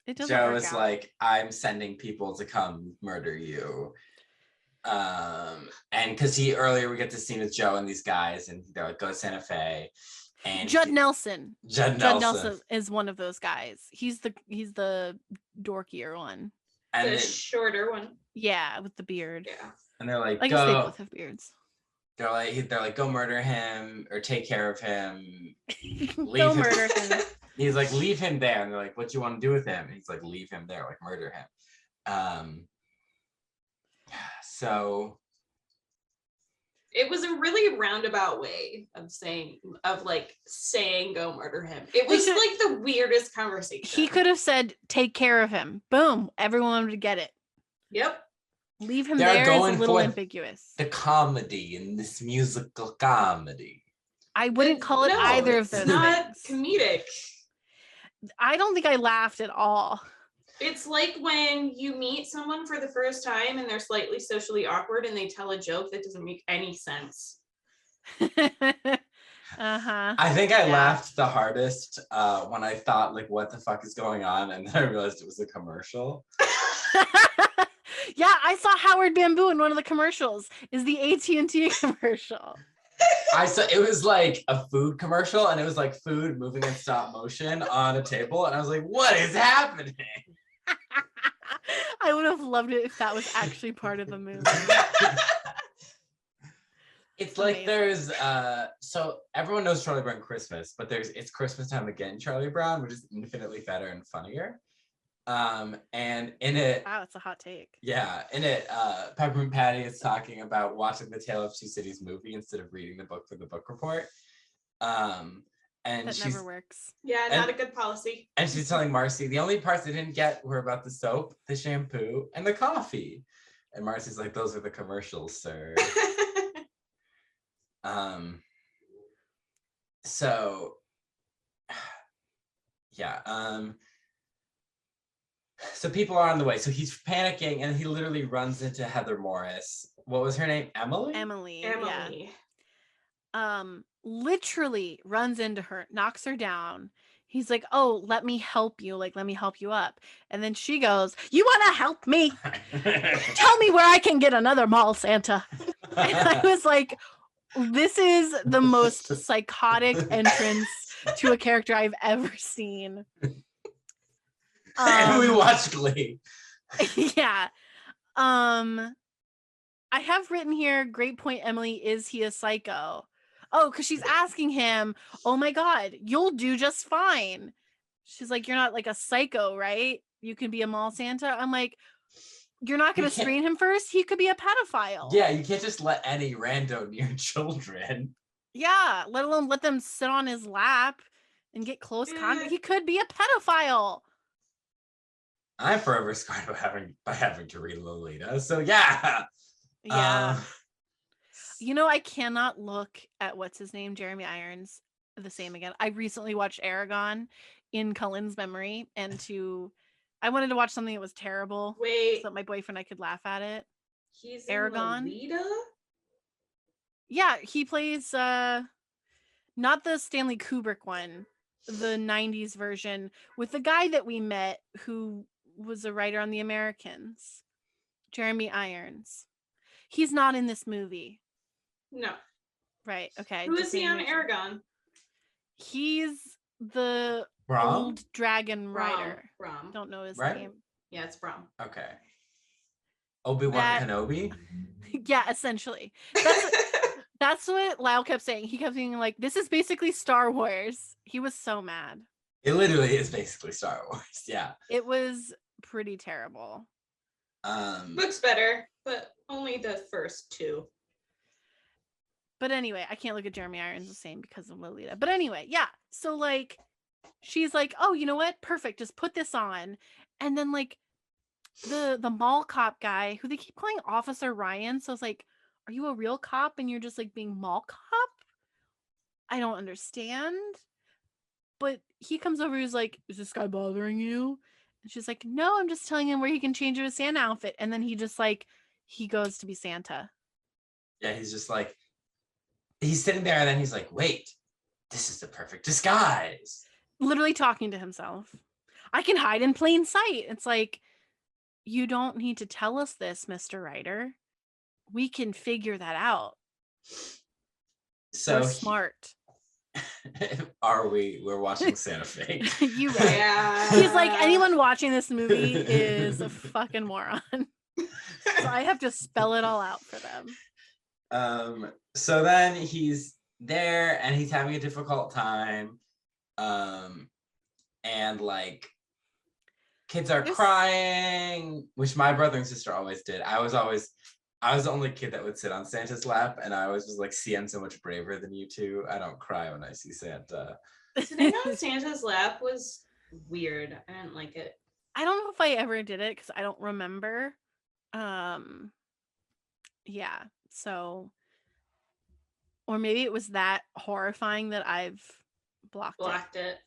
it doesn't Joe work is out. like, I'm sending people to come murder you. And because earlier we get this scene with Joe and these guys and they're like, go to Santa Fe. And Judd Nelson Nelson is one of those guys. He's the dorkier one. And the shorter one. Yeah, with the beard. Yeah. And they're like, I guess they both have beards. They're like, go murder him or take care of him. Go murder him. He's like, leave him there. And they're like, what do you want to do with him? And he's like, leave him there, like murder him. So it was a really roundabout way of saying go murder him. It was like the weirdest conversation. He could have said, take care of him. Boom. Everyone would get it. Yep. Leave him there is a little ambiguous. The comedy in this musical comedy. I wouldn't call it either of those. It's not things. Comedic. I don't think I laughed at all. It's like when you meet someone for the first time and they're slightly socially awkward and they tell a joke that doesn't make any sense. I think I laughed the hardest when I thought, like, what the fuck is going on? And then I realized it was a commercial. Yeah, I saw Howard Bamboo in one of the commercials. Is the AT&T commercial? I saw it was like a food commercial, and it was like food moving in stop motion on a table, and I was like, "What is happening?" I would have loved it if that was actually part of the movie. It's like Amazing. there's so everyone knows Charlie Brown Christmas, but it's Christmas Time Again Charlie Brown, which is infinitely better and funnier. And in it, Wow, it's a hot take. yeah, in it, Peppermint Patty is talking about watching the Tale of Two Cities movie instead of reading the book for the book report. And That she's never works. Yeah, not a good policy. and she's telling Marcy the only parts they didn't get were about the soap, the shampoo, and the coffee. And Marcy's like, those are the commercials, sir. So yeah, so people are on the way. So he's panicking and he literally runs into Heather Morris. What was her name? Emily? Emily. Yeah. Literally runs into her, knocks her down. He's like, oh, let me help you. Like, let me help you up. And then she goes, you want to help me? Tell me where I can get another mall Santa. And I was like, this is the most psychotic entrance to a character I've ever seen. And we watched Glee. Yeah. I have written here, great point, Emily, is he a psycho? Oh, because she's asking him, oh my God, you'll do just fine. She's like, you're not like a psycho, right? You can be a mall Santa. I'm like, you're not going to screen him first? He could be a pedophile. Yeah, you can't just let any rando near children. Yeah, let alone let them sit on his lap and get close contact. He could be a pedophile. I'm forever scarred by having to read Lolita. So yeah. Yeah. You know, I cannot look at what's his name, Jeremy Irons, the same again. I recently watched Aragon in Cullen's memory, and I wanted to watch something that was terrible. Wait. So that my boyfriend and I could laugh at it. He's Aragon. in Lolita? Yeah, he plays not the Stanley Kubrick one, the 90s version with the guy that we met who was a writer on The Americans, Jeremy Irons. He's not in this movie. No. Right. Okay. Who is he on Aragon? He's the Brom? old dragon rider. Brom. Don't know his Right? name. Yeah, it's Brom. Okay. Obi-Wan Kenobi? Yeah, essentially. That's what Lyle kept saying. He kept saying, like, this is basically Star Wars. He was so mad. It literally is basically Star Wars. Yeah. It was pretty terrible. Looks better, but only the first two. But anyway, I can't look at Jeremy Irons the same because of Lolita. But anyway, yeah. So like, she's like, oh, you know what? Perfect. Just put this on. And then like the mall cop guy who they keep calling Officer Ryan. So it's like, are you a real cop and you're just like being mall cop? I don't understand. But he comes over, he's like, is this guy bothering you? And she's like, no, I'm just telling him where he can change into a Santa outfit. And then he just like, he goes to be Santa. Yeah, he's just like, he's sitting there and then he's like, wait, this is the perfect disguise. Literally talking to himself. I can hide in plain sight. It's like, you don't need to tell us this, Mr. Writer. We can figure that out. So we're smart. We're watching Santa Fe. You right. Yeah. He's like, anyone watching this movie is a fucking moron. So I have to spell it all out for them. So then he's there and he's having a difficult time. And like kids are crying, which my brother and sister always did. I was the only kid that would sit on Santa's lap, and I always was like, see, I'm so much braver than you two. I don't cry when I see Santa. Sitting on Santa's lap was weird. I didn't like it. I don't know if I ever did it because I don't remember. Yeah, so, or maybe it was that horrifying that I've blocked it.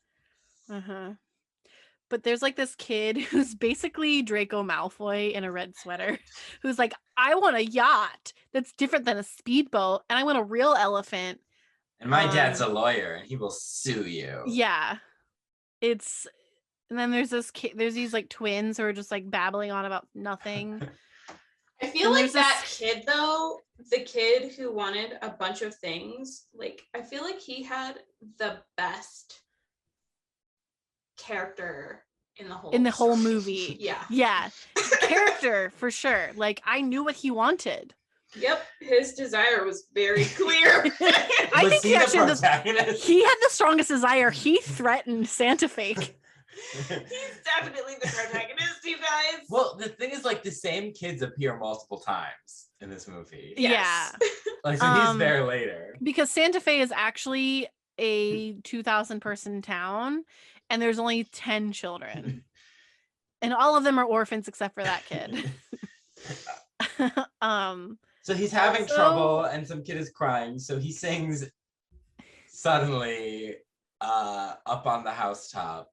But there's like this kid who's basically Draco Malfoy in a red sweater who's like, I want a yacht that's different than a speedboat and I want a real elephant. And my dad's a lawyer and he will sue you. Yeah. And then there's these like twins who are just like babbling on about nothing. I feel like that kid though, the kid who wanted a bunch of things, like I feel like he had the best character in the whole movie. Yeah. Yeah. Character for sure. Like I knew what he wanted. Yep. His desire was very clear. I Was think he he the actually protagonist? he had the strongest desire. He threatened Santa Fake. He's definitely the protagonist, you guys. Well, the thing is, like, the same kids appear multiple times in this movie. Yes. Yeah. Like, so he's there later. Because Santa Fe is actually a 2,000 person town, and there's only 10 children. And all of them are orphans except for that kid. So he's having trouble, and some kid is crying. So he sings suddenly up on the housetop.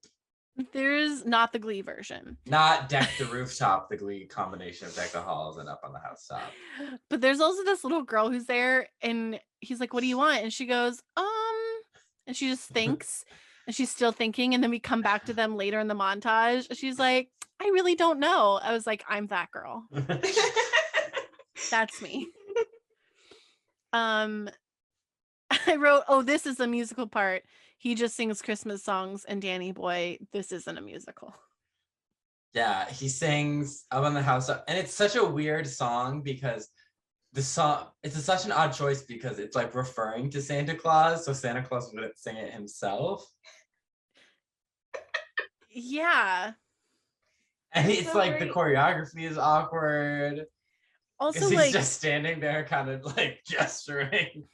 There's not the Glee version. Not Deck the Rooftop, the Glee combination of Deck the Halls and Up on the Housetop. But there's also this little girl who's there, and he's like, "What do you want?" And she goes, and she just thinks, and she's still thinking, and then we come back to them later in the montage. She's like, "I really don't know." I was like, "I'm that girl. That's me." I wrote, "Oh, this is a musical part. He just sings Christmas songs, and Danny Boy, this isn't a musical." Yeah, he sings Up on the Housetop, and it's such a weird song because it's such an odd choice because it's like referring to Santa Claus, so Santa Claus wouldn't sing it himself. Yeah. And it's like the choreography is awkward. Also, he's like, just standing there kind of like gesturing.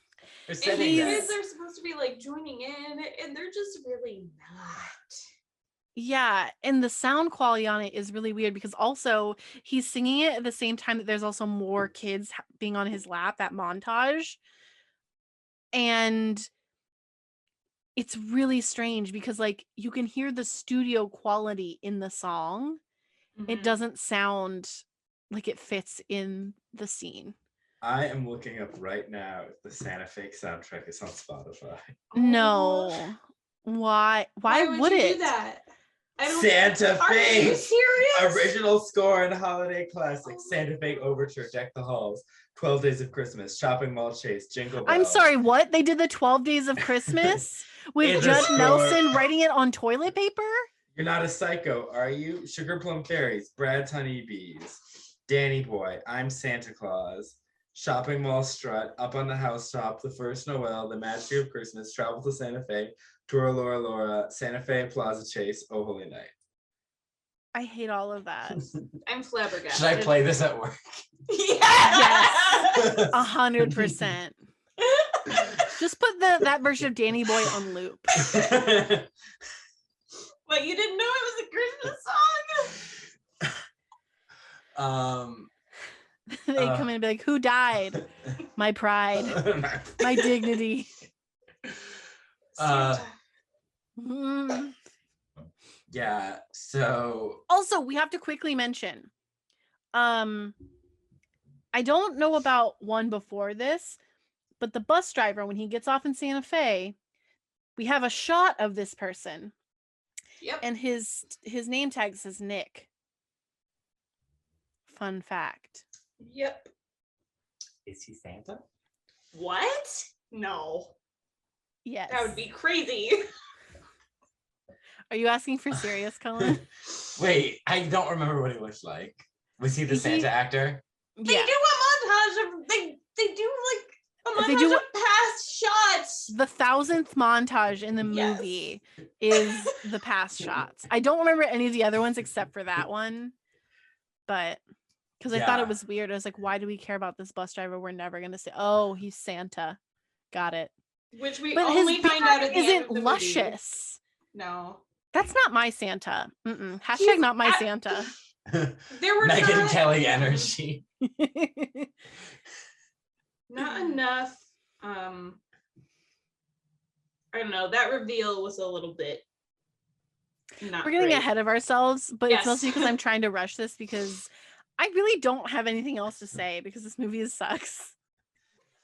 And the kids are supposed to be like joining in, and they're just really not. Yeah, and the sound quality on it is really weird because also he's singing it at the same time that there's also more kids being on his lap, that montage. And it's really strange because like you can hear the studio quality in the song. Mm-hmm. It doesn't sound like it fits in the scene. I am looking up right now if the Santa Fake soundtrack is on Spotify. No. Why would you it? Do that? Santa Fake! Are you serious? Original score and holiday classic. Santa Fake Overture, Deck the Halls, 12 Days of Christmas, Shopping Mall Chase, Jingle Bells. I'm sorry, what? They did the 12 Days of Christmas with Judd Nelson writing it on toilet paper? You're Not a Psycho, Are You? Sugar Plum Fairies, Brad's Honeybees, Danny Boy, I'm Santa Claus, Shopping Mall Strut, Up on the Housetop, The First Noel, The Majesty of Christmas, Travel to Santa Fe, Tora Laura Laura, Santa Fe Plaza Chase, Oh Holy Night. I hate all of that. I'm flabbergasted. Should I play this at work? Yes! 100%. Just put that version of Danny Boy on loop. What, you didn't know it was a Christmas song? They come in and be like, "Who died? My pride, my dignity." Yeah, so also we have to quickly mention, I don't know about one before this, but the bus driver, when he gets off in Santa Fe, we have a shot of this person. Yep. And his name tag says Nick. Fun fact. Yep. Is he Santa? What? No. Yes. That would be crazy. Are you asking for serious, Cullen? Wait, I don't remember what he looked like. Was he the Santa actor? They Yeah. do a montage of they do like a montage of past shots. The 1000th montage in the movie is the past shots. I don't remember any of the other ones except for that one, but because I thought it was weird. I was like, why do we care about this bus driver? We're never gonna say, oh, he's Santa. Got it. Which we only find out at the end of the luscious. Movie. No. That's not my Santa. Hashtag not my Santa. There were Megyn Kelly energy. Not enough. I don't know. That reveal was a little bit not We're getting great. ahead of ourselves, but it's mostly because I'm trying to rush this because I really don't have anything else to say because this movie sucks.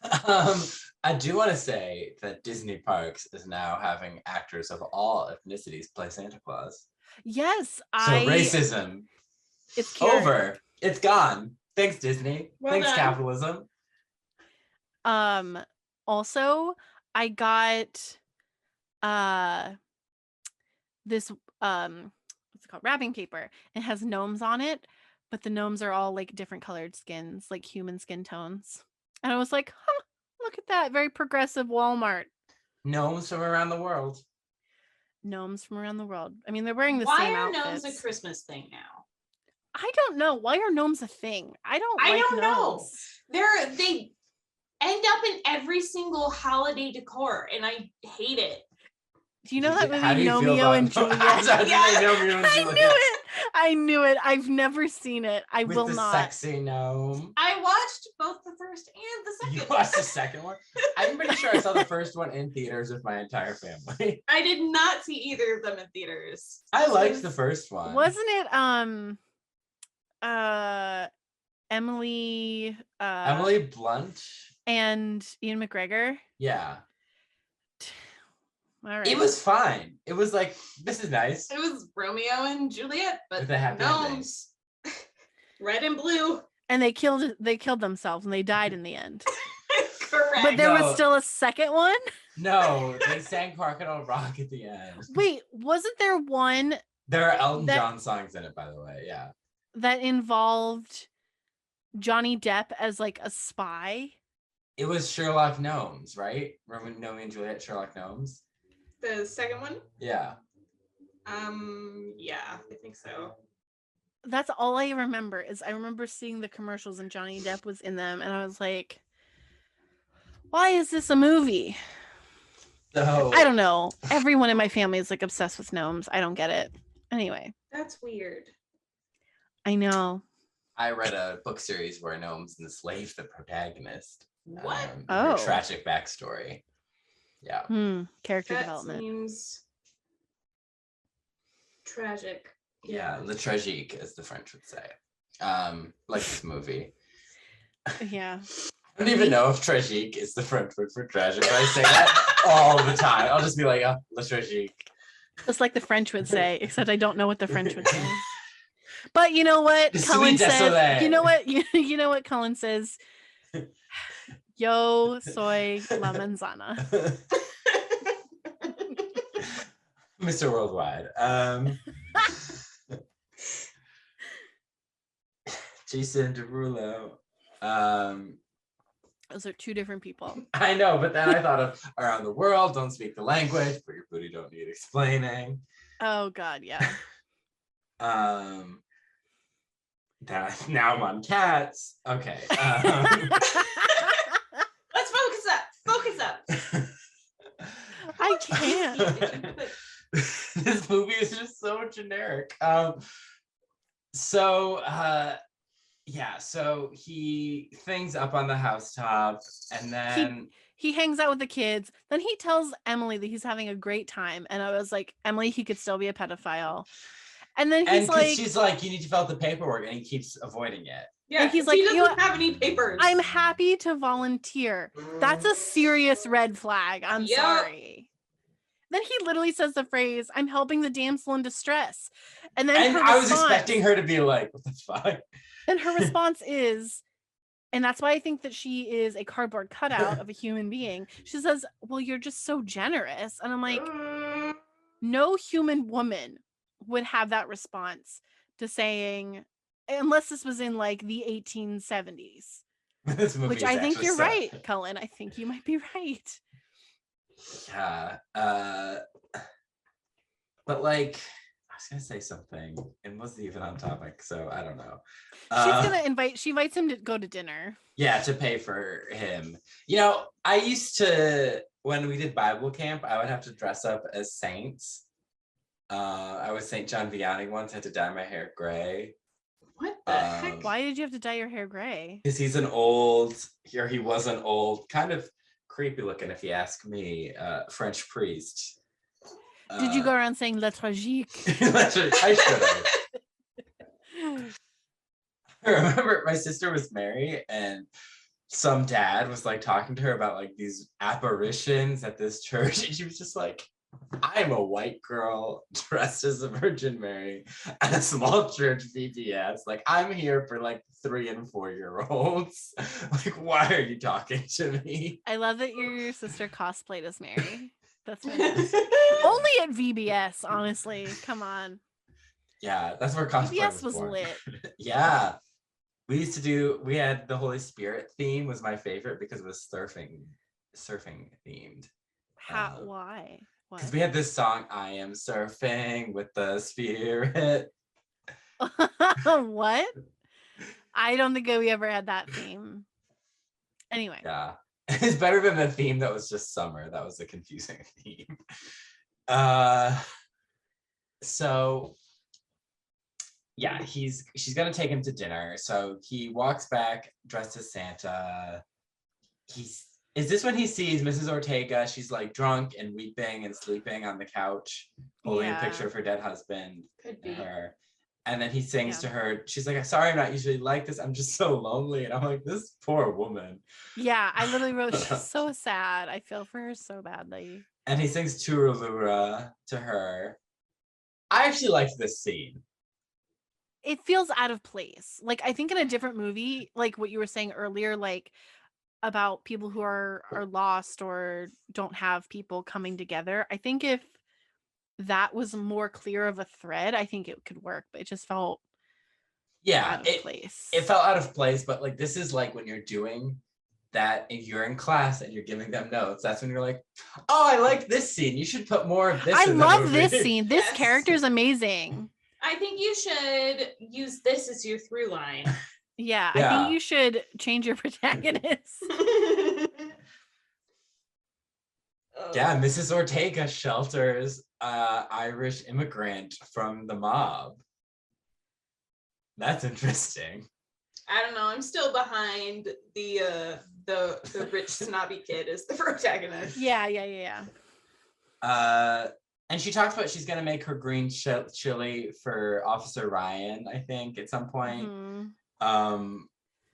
I do want to say that Disney Parks is now having actors of all ethnicities play Santa Claus. Yes, so racism. It's cured. Over. It's gone. Thanks, Disney. Well Thanks, done. capitalism. Also, I got this what's what's it called? Wrapping paper. It has gnomes on it, but the gnomes are all like different colored skins, like human skin tones. And I was like, huh, look at that. Very progressive Walmart. Gnomes from around the world. Gnomes from around the world. I mean, they're wearing the Why same are outfits. gnomes a Christmas thing now? I don't know. Why are gnomes a thing? I don't know. gnomes. They end up in every single holiday decor, and I hate it. Do you know that movie How do you feel Romeo about- and Juliet? I knew it. I've never seen it. I With will the not. sexy gnome. I watched both the first and the second. You watched the second one? I'm pretty sure I saw the first one in theaters with my entire family. I did not see either of them in theaters. I liked the first one. Wasn't it Emily Emily Blunt? and Ian McGregor? Yeah. All right. It was fine. It was like, this is nice. It was Romeo and Juliet, but With a happy gnomes. Red and blue. And they killed themselves and they died in the end. Correct. But there No. was still a second one? No, they sang Crocodile Rock at the end. Wait, wasn't there one There are Elton That- John songs in it, by the way. Yeah. that involved Johnny Depp as like a spy? It was Sherlock Gnomes, right? Romeo and Juliet, Sherlock Gnomes. The second one? Yeah. Yeah, I think so. That's all I remember is I remember seeing the commercials and Johnny Depp was in them and I was like, why is this a movie? So I don't know. Everyone in my family is like obsessed with gnomes. I don't get it. Anyway, That's weird. I know. I read a book series where gnomes enslaved the protagonist. What? Her Oh. tragic backstory. Yeah. Character That development. seems tragic. Yeah, le tragique, as the French would say. Like this movie. Yeah. I don't even know if tragique is the French word for tragic, but I say that all the time. I'll just be like, oh, le tragique. Just like the French would say, except I don't know what the French would say. But you know what Le Cullen sweet says? désolé. You know what? You know what Cullen says? Yo soy la manzana. Mr. Worldwide. Jason Derulo. Those are two different people. I know, but then I thought of around the world, don't speak the language, but your booty don't need explaining. Oh God, yeah. Now I'm on cats. Okay. Let's focus up. Focus up. I can't. This movie is just so generic. So he things up on the housetop and then He hangs out with the kids. Then he tells Emily that he's having a great time. And I was like, Emily, he could still be a pedophile. And then he's like, she's like, you need to fill out the paperwork, and he keeps avoiding it. Yeah, And he's he like, doesn't you know what? have any papers. I'm happy to volunteer. That's a serious red flag. I'm Yep. sorry. Then he literally says the phrase, I'm helping the damsel in distress. And then And her I was response, expecting her to be like, what the fuck? and her response is, and that's why I think that she is a cardboard cutout of a human being. She says, well, you're just so generous. And I'm like, no human woman would have that response to saying, unless this was in like the 1870s, This movie which is I think actually you're set. right, Cullen. I think you might be right. Yeah. But like, I was gonna say something. It wasn't even on topic, so I don't know. She invites him to go to dinner. Yeah, to pay for him. You know, I used to, when we did Bible camp, I would have to dress up as saints. I was Saint John Vianney once, had to dye my hair gray. What the heck? Why did you have to dye your hair gray? Because he was an old, kind of creepy looking, if you ask me, French priest. Did you go around saying "Le tragique"? I should have. I remember my sister was married and some dad was like talking to her about like these apparitions at this church, and she was just like, I'm a white girl dressed as a Virgin Mary at a small church VBS. Like, I'm here for like 3 and 4-year-olds. Like, why are you talking to me? I love that your sister cosplayed as Mary. That's fantastic. Only at VBS, honestly. Come on. Yeah, that's where cosplay PBS was born. lit. Yeah. We had the Holy Spirit theme was my favorite because it was surfing themed. Why? Because we had this song, I am surfing with the spirit. What? I don't think we ever had that theme. Anyway. Yeah. It's better than the theme that was just summer. That was a confusing theme. So yeah, she's gonna take him to dinner. So he walks back dressed as Santa. Is this when he sees Mrs. Ortega? She's like drunk and weeping and sleeping on the couch, holding a picture of her dead husband. Could be. And her. And then he sings to her. She's like, sorry, I'm not usually like this. I'm just so lonely. And I'm like, this poor woman. Yeah, I literally wrote, she's so sad. I feel for her so badly. And he sings Turulura to her. I actually liked this scene. It feels out of place. Like, I think in a different movie, like what you were saying earlier, like about people who are lost or don't have people coming together. I think if that was more clear of a thread, I think it could work, but it just felt out of place. It felt out of place, but like this is like when you're doing that and you're in class and you're giving them notes, that's when you're like, oh, I like this scene. You should put more of this. I love this scene. This character is amazing. I think you should use this as your through line. Yeah, I think you should change your protagonist. Yeah, Mrs. Ortega shelters Irish immigrant from the mob. That's interesting. I don't know. I'm still behind the rich snobby kid as the protagonist. Yeah. And she talks about she's gonna make her green chili for Officer Ryan, I think, at some point. Mm-hmm.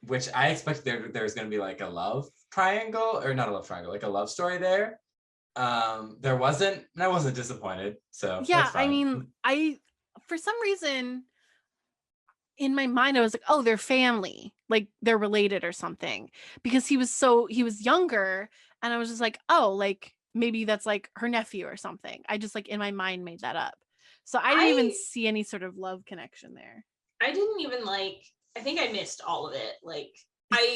Which I expect there's gonna be like a love triangle, or not a love triangle, like a love story there. There wasn't, and I wasn't disappointed. So yeah, I mean, for some reason in my mind I was like, oh, they're family, like they're related or something, because he was younger, and I was just like, oh, like maybe that's like her nephew or something. I just like in my mind made that up. So I didn't even see any sort of love connection there. I didn't even I think I missed all of it. Like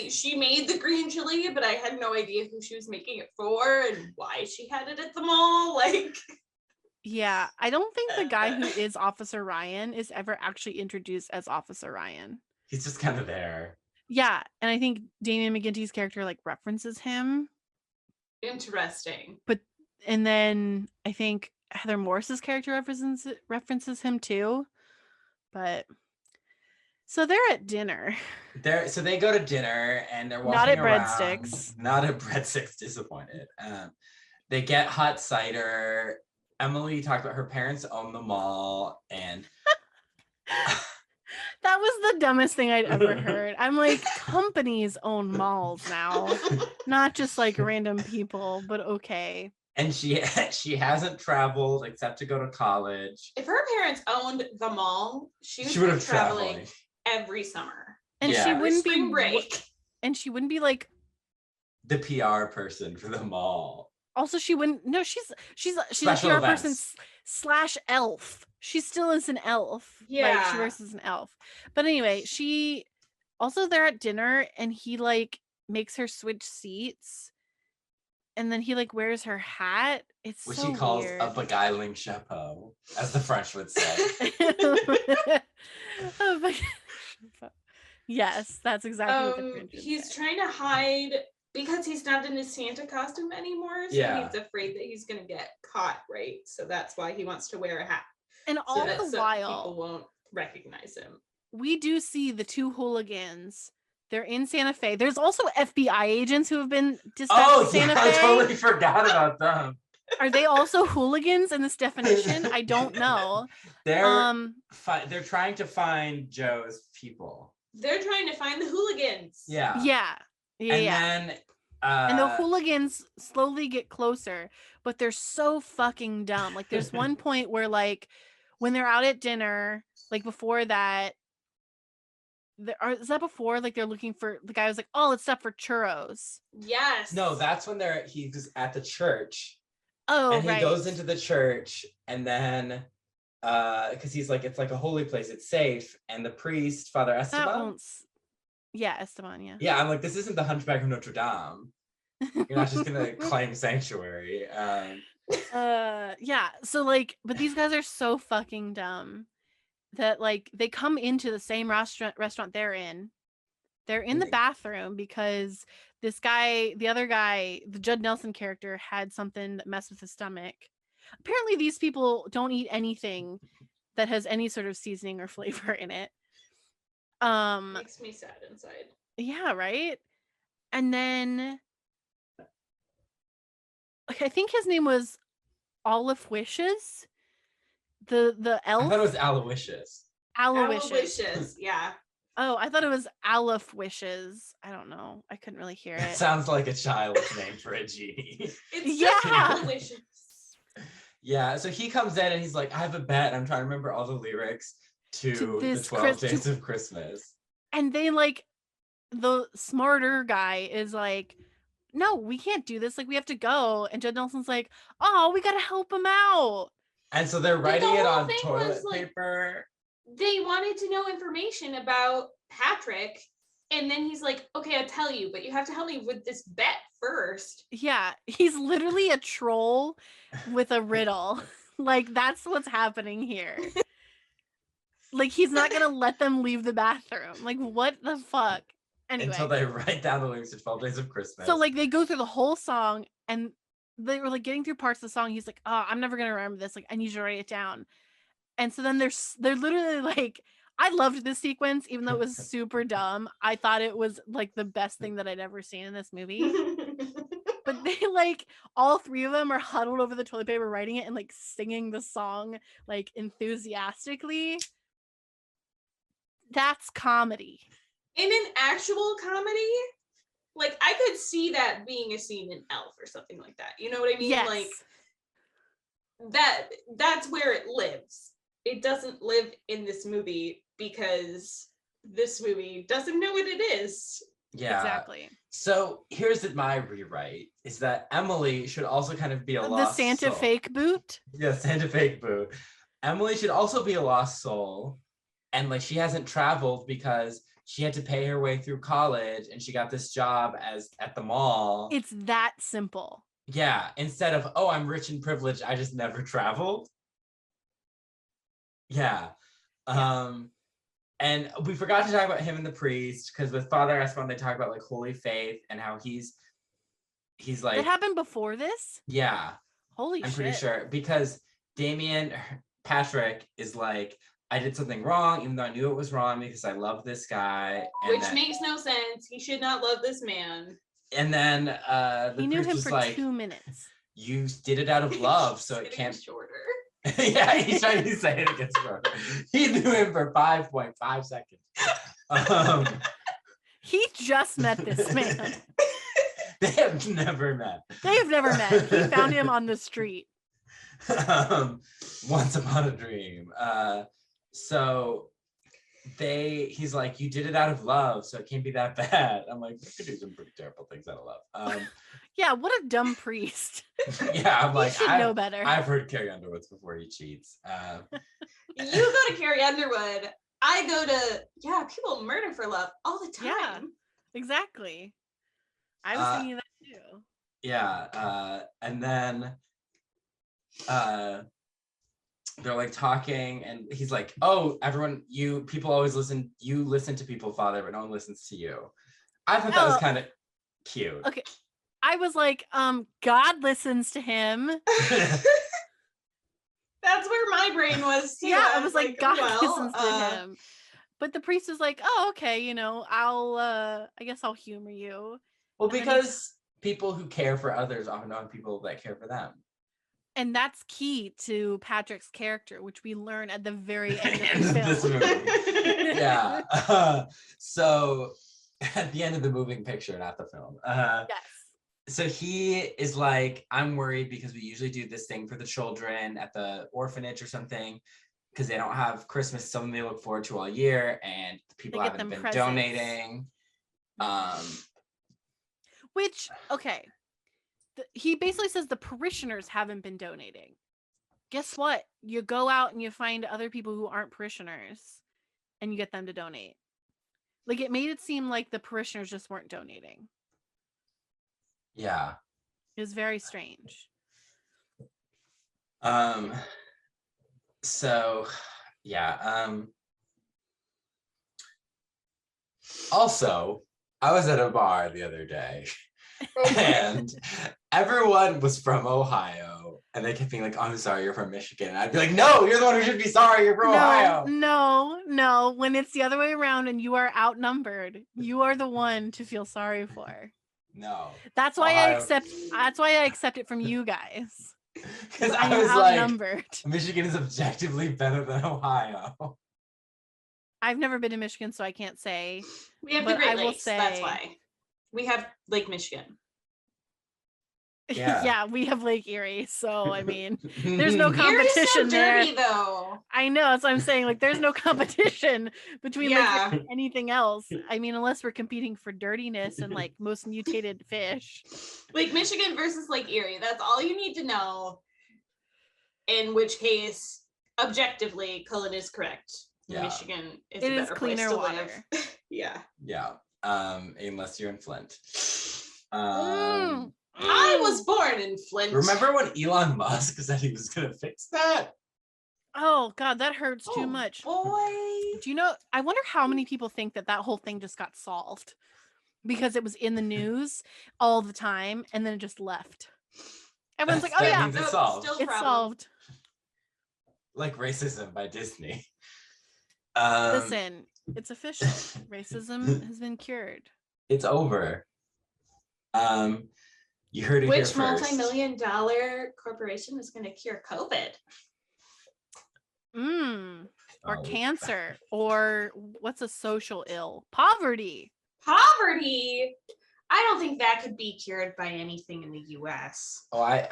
she made the green chili, but I had no idea who she was making it for and why she had it at the mall. Like, yeah, I don't think the guy who is Officer Ryan is ever actually introduced as Officer Ryan. He's just kind of there. Yeah, and I think Damien McGinty's character like references him. Interesting. And then I think Heather Morris's character references him too. But so they're at dinner. So they go to dinner and they're walking not at around. Breadsticks. Not at Breadsticks. Disappointed. They get hot cider. Emily talked about her parents own the mall, and that was the dumbest thing I'd ever heard. I'm like, companies own malls now, not just like random people, but okay. And she hasn't traveled except to go to college. If her parents owned the mall, she would have traveling every summer. And she wouldn't spring break. And she wouldn't be like the PR person for the mall. Also, she wouldn't. No, she's Special a PR events. person / elf. She still is an elf. Yeah, like, she works as an elf. But anyway, she also they're at dinner, and he like makes her switch seats, and then he like wears her hat. It's which so he calls weird. a beguiling chapeau, as the French would say. Yes, that's exactly what the French would he's say. trying to hide. Because he's not in his Santa costume anymore, so he's afraid that he's going to get caught, right? So that's why he wants to wear a hat. And all the while, people won't recognize him. We do see the two hooligans. They're in Santa Fe. There's also FBI agents who have been dispatched to Santa Fe. I totally forgot about them. Are they also hooligans in this definition? I don't know. They're trying to find Joe's people. They're trying to find the hooligans. Yeah. Then, and the hooligans slowly get closer, but they're so fucking dumb. Like, there's one point where, like, when they're out at dinner, like before that, is that before? Like, they're looking for, the guy was like, "Oh, let's stop for churros." Yes. No, that's when he's at the church. Oh, and he goes into the church, and then because he's like, it's like a holy place, it's safe. And the priest, Father That Esteban. won't. Yeah, Esteban. Yeah. Yeah, I'm like, this isn't the Hunchback of Notre Dame. You're not just gonna claim sanctuary. Yeah. So like, but these guys are so fucking dumb that like they come into the same restaurant they're in. They're in the bathroom because this guy, the other guy, the Judd Nelson character, had something that messed with his stomach. Apparently, these people don't eat anything that has any sort of seasoning or flavor in it. Makes me sad inside. Yeah, right. And then I think his name was Olive Wishes. The elf. I thought it was Aloysius. Aloysius, yeah. Oh, I thought it was Aleph Wishes. I don't know. I couldn't really hear it. Sounds like a child's name for a genie. It's just Aloysius. Yeah, so he comes in and he's like, I have a bet. I'm trying to remember all the lyrics to the 12 Days of Christmas. And they like, the smarter guy is like, no, we can't do this. Like, we have to go. And Judd Nelson's like, oh, we got to help him out. And so they're writing it on toilet paper. They wanted to know information about Patrick. And then he's like, okay, I'll tell you, but you have to help me with this bet first. Yeah, he's literally a troll with a riddle. Like, that's what's happening here. Like, he's not going to let them leave the bathroom. Like, what the fuck? Anyway. Until they write down the lyrics to 12 Days of Christmas. So, like, they go through the whole song, and they were, like, getting through parts of the song. He's like, oh, I'm never going to remember this. Like, I need you to write it down. And so then they're literally, like, I loved this sequence, even though it was super dumb. I thought it was, like, the best thing that I'd ever seen in this movie. But they, like, all three of them are huddled over the toilet paper, writing it and, like, singing the song, like, enthusiastically. That's comedy. In an actual comedy, like, I could see that being a scene in Elf or something like that. You know what I mean? Yes. Like, that's where it lives. It doesn't live in this movie because this movie doesn't know what it is. Yeah. Exactly. So here's my rewrite, is that Emily should also kind of be a lost soul. The Santa fake boot? Yeah, Santa fake boot. Emily should also be a lost soul. And like, she hasn't traveled because she had to pay her way through college and she got this job at the mall. It's that simple. Yeah, instead of, oh, I'm rich and privileged, I just never traveled. Yeah. And we forgot to talk about him and the priest, because with Father Esteban, they talk about like holy faith and how he's like. It happened before this? Yeah. Holy shit. I'm pretty sure, because Patrick is like, I did something wrong, even though I knew it was wrong because I love this guy. Which makes no sense. He should not love this man. And then the he knew priest him was for like, 2 minutes. You did it out of love, so it can't. Shorter. Yeah, he's trying to say it gets shorter. He knew him for 5.5 seconds. He just met this man. They have never met. They have never met. He found him on the street. Once upon a dream. So he's like, you did it out of love, so it can't be that bad. I'm like, you could do some pretty terrible things out of love. Yeah, what a dumb priest. Yeah, I'm like, should know better. I've heard Carrie Underwood's before he cheats. You go to Carrie Underwood. I go to, people murder for love all the time. Yeah, exactly. I was thinking that too. Yeah, and then they're like talking, and he's like, oh, everyone, people always listen, you listen to people, Father, but no one listens to you. I thought that was kind of cute. Okay. I was like, God listens to him. That's where my brain was too. Yeah, I was like, God listens to him. But the priest is like, oh, okay, I guess I'll humor you. Well, because people who care for others often know people that care for them. And that's key to Patrick's character, which we learn at the very end of the film. This movie. Yeah. So at the end of the moving picture, not the film. Yes. So he is like, I'm worried because we usually do this thing for the children at the orphanage or something, because they don't have Christmas, something they look forward to all year, and people haven't been donating. Which, okay. He basically says the parishioners haven't been donating. guess what? You go out and you find other people who aren't parishioners and you get them to donate. Like, it made it seem like the parishioners just weren't donating. Yeah. It was very strange. So yeah. Also, I was at a bar the other day and everyone was from Ohio and they kept being like, oh, I'm sorry, you're from Michigan. And I'd be like, no, you're the one who should be sorry, you're from Ohio. No. When it's the other way around and you are outnumbered, you are the one to feel sorry for. No. That's why I accept it from you guys. Because I was outnumbered. like, Michigan is objectively better than Ohio. I've never been to Michigan, so I can't say. We have the Great Lakes, that's why. We have Lake Michigan. Yeah, we have Lake Erie, so I mean, there's no competition there. Erie's so dirty, though. I know, that's what I'm saying. Like, there's no competition between Lake Erie and anything else. I mean, unless we're competing for dirtiness and like most mutated fish. Lake Michigan versus Lake Erie. That's all you need to know. In which case, objectively, Cullen is correct. Yeah. Michigan is a better cleaner place to water. Live. Yeah. Yeah. Unless you're in Flint. I was born in Flint. Remember when Elon Musk said he was gonna fix that? Oh God, that hurts too much. Boy. Do you know, I wonder how many people think that whole thing just got solved because it was in the news all the time and then it just left. Everyone's like, oh yeah, it's solved. It's solved. Like racism by Disney. Listen, it's official. Racism has been cured. It's over. You heard it here first. Which multi-million-dollar corporation is going to cure COVID? Or cancer, or what's a social ill? Poverty. Poverty? I don't think that could be cured by anything in the U.S.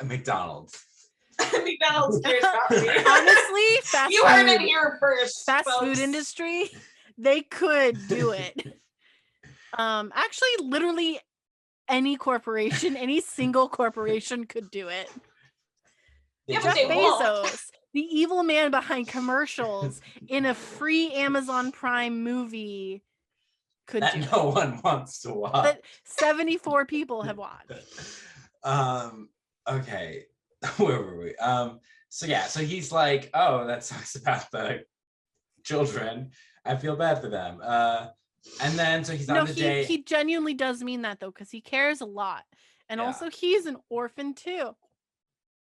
McDonald's. McDonald's cures poverty. Honestly, you heard it here first. Fast food industry, they could do it. Actually, literally any corporation, any single corporation could do it. Yeah, Jeff Bezos, the evil man behind commercials in a free Amazon Prime movie, could that do no it. One wants to watch. That 74 people have watched. Okay. Where were we? So he's like, oh, that sucks about the children. I feel bad for them. And then so he's on the date. He genuinely does mean that though, because he cares a lot. And also he's an orphan too.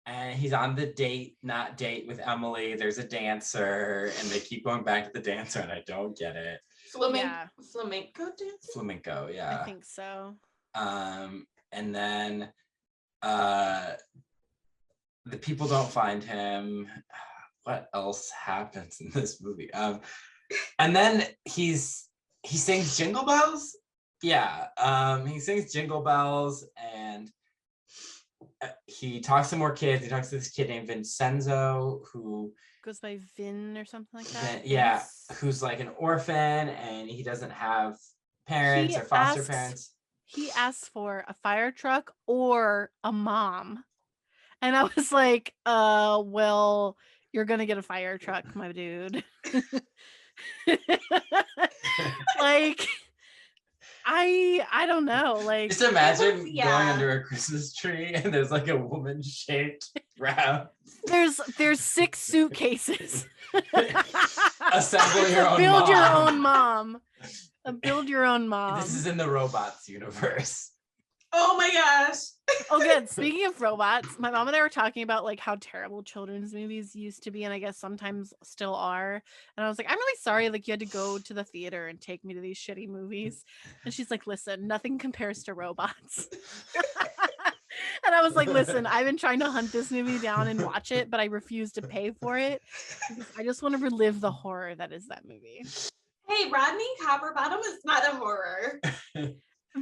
And he's on the date with Emily. There's a dancer, and they keep going back to the dancer, and I don't get it. Flamenco dancer? Flamenco, yeah. I think so. And then the people don't find him. What else happens in this movie? And then he sings Jingle Bells. Yeah, he sings Jingle Bells, and he talks to more kids. He talks to this kid named Vincenzo, who goes by Vin or something like that. Yeah, who's like an orphan, and he doesn't have parents or foster parents. He asks for a fire truck or a mom. And I was like, well, you're gonna get a fire truck, my dude. Like, I don't know. Like, just imagine going under a Christmas tree and there's like a woman shaped round. There's 6 suitcases. Assemble your own Build mom. your own mom. Build your own mom. This is in the robots universe. Oh my gosh. Oh, good. Speaking of robots, my mom and I were talking about like how terrible children's movies used to be, and I guess sometimes still are. And I was like, I'm really sorry, like you had to go to the theater and take me to these shitty movies. And she's like, listen, nothing compares to robots. And I was like, listen, I've been trying to hunt this movie down and watch it, but I refuse to pay for it because I just want to relive the horror that is that movie. Hey, Rodney Copperbottom is not a horror.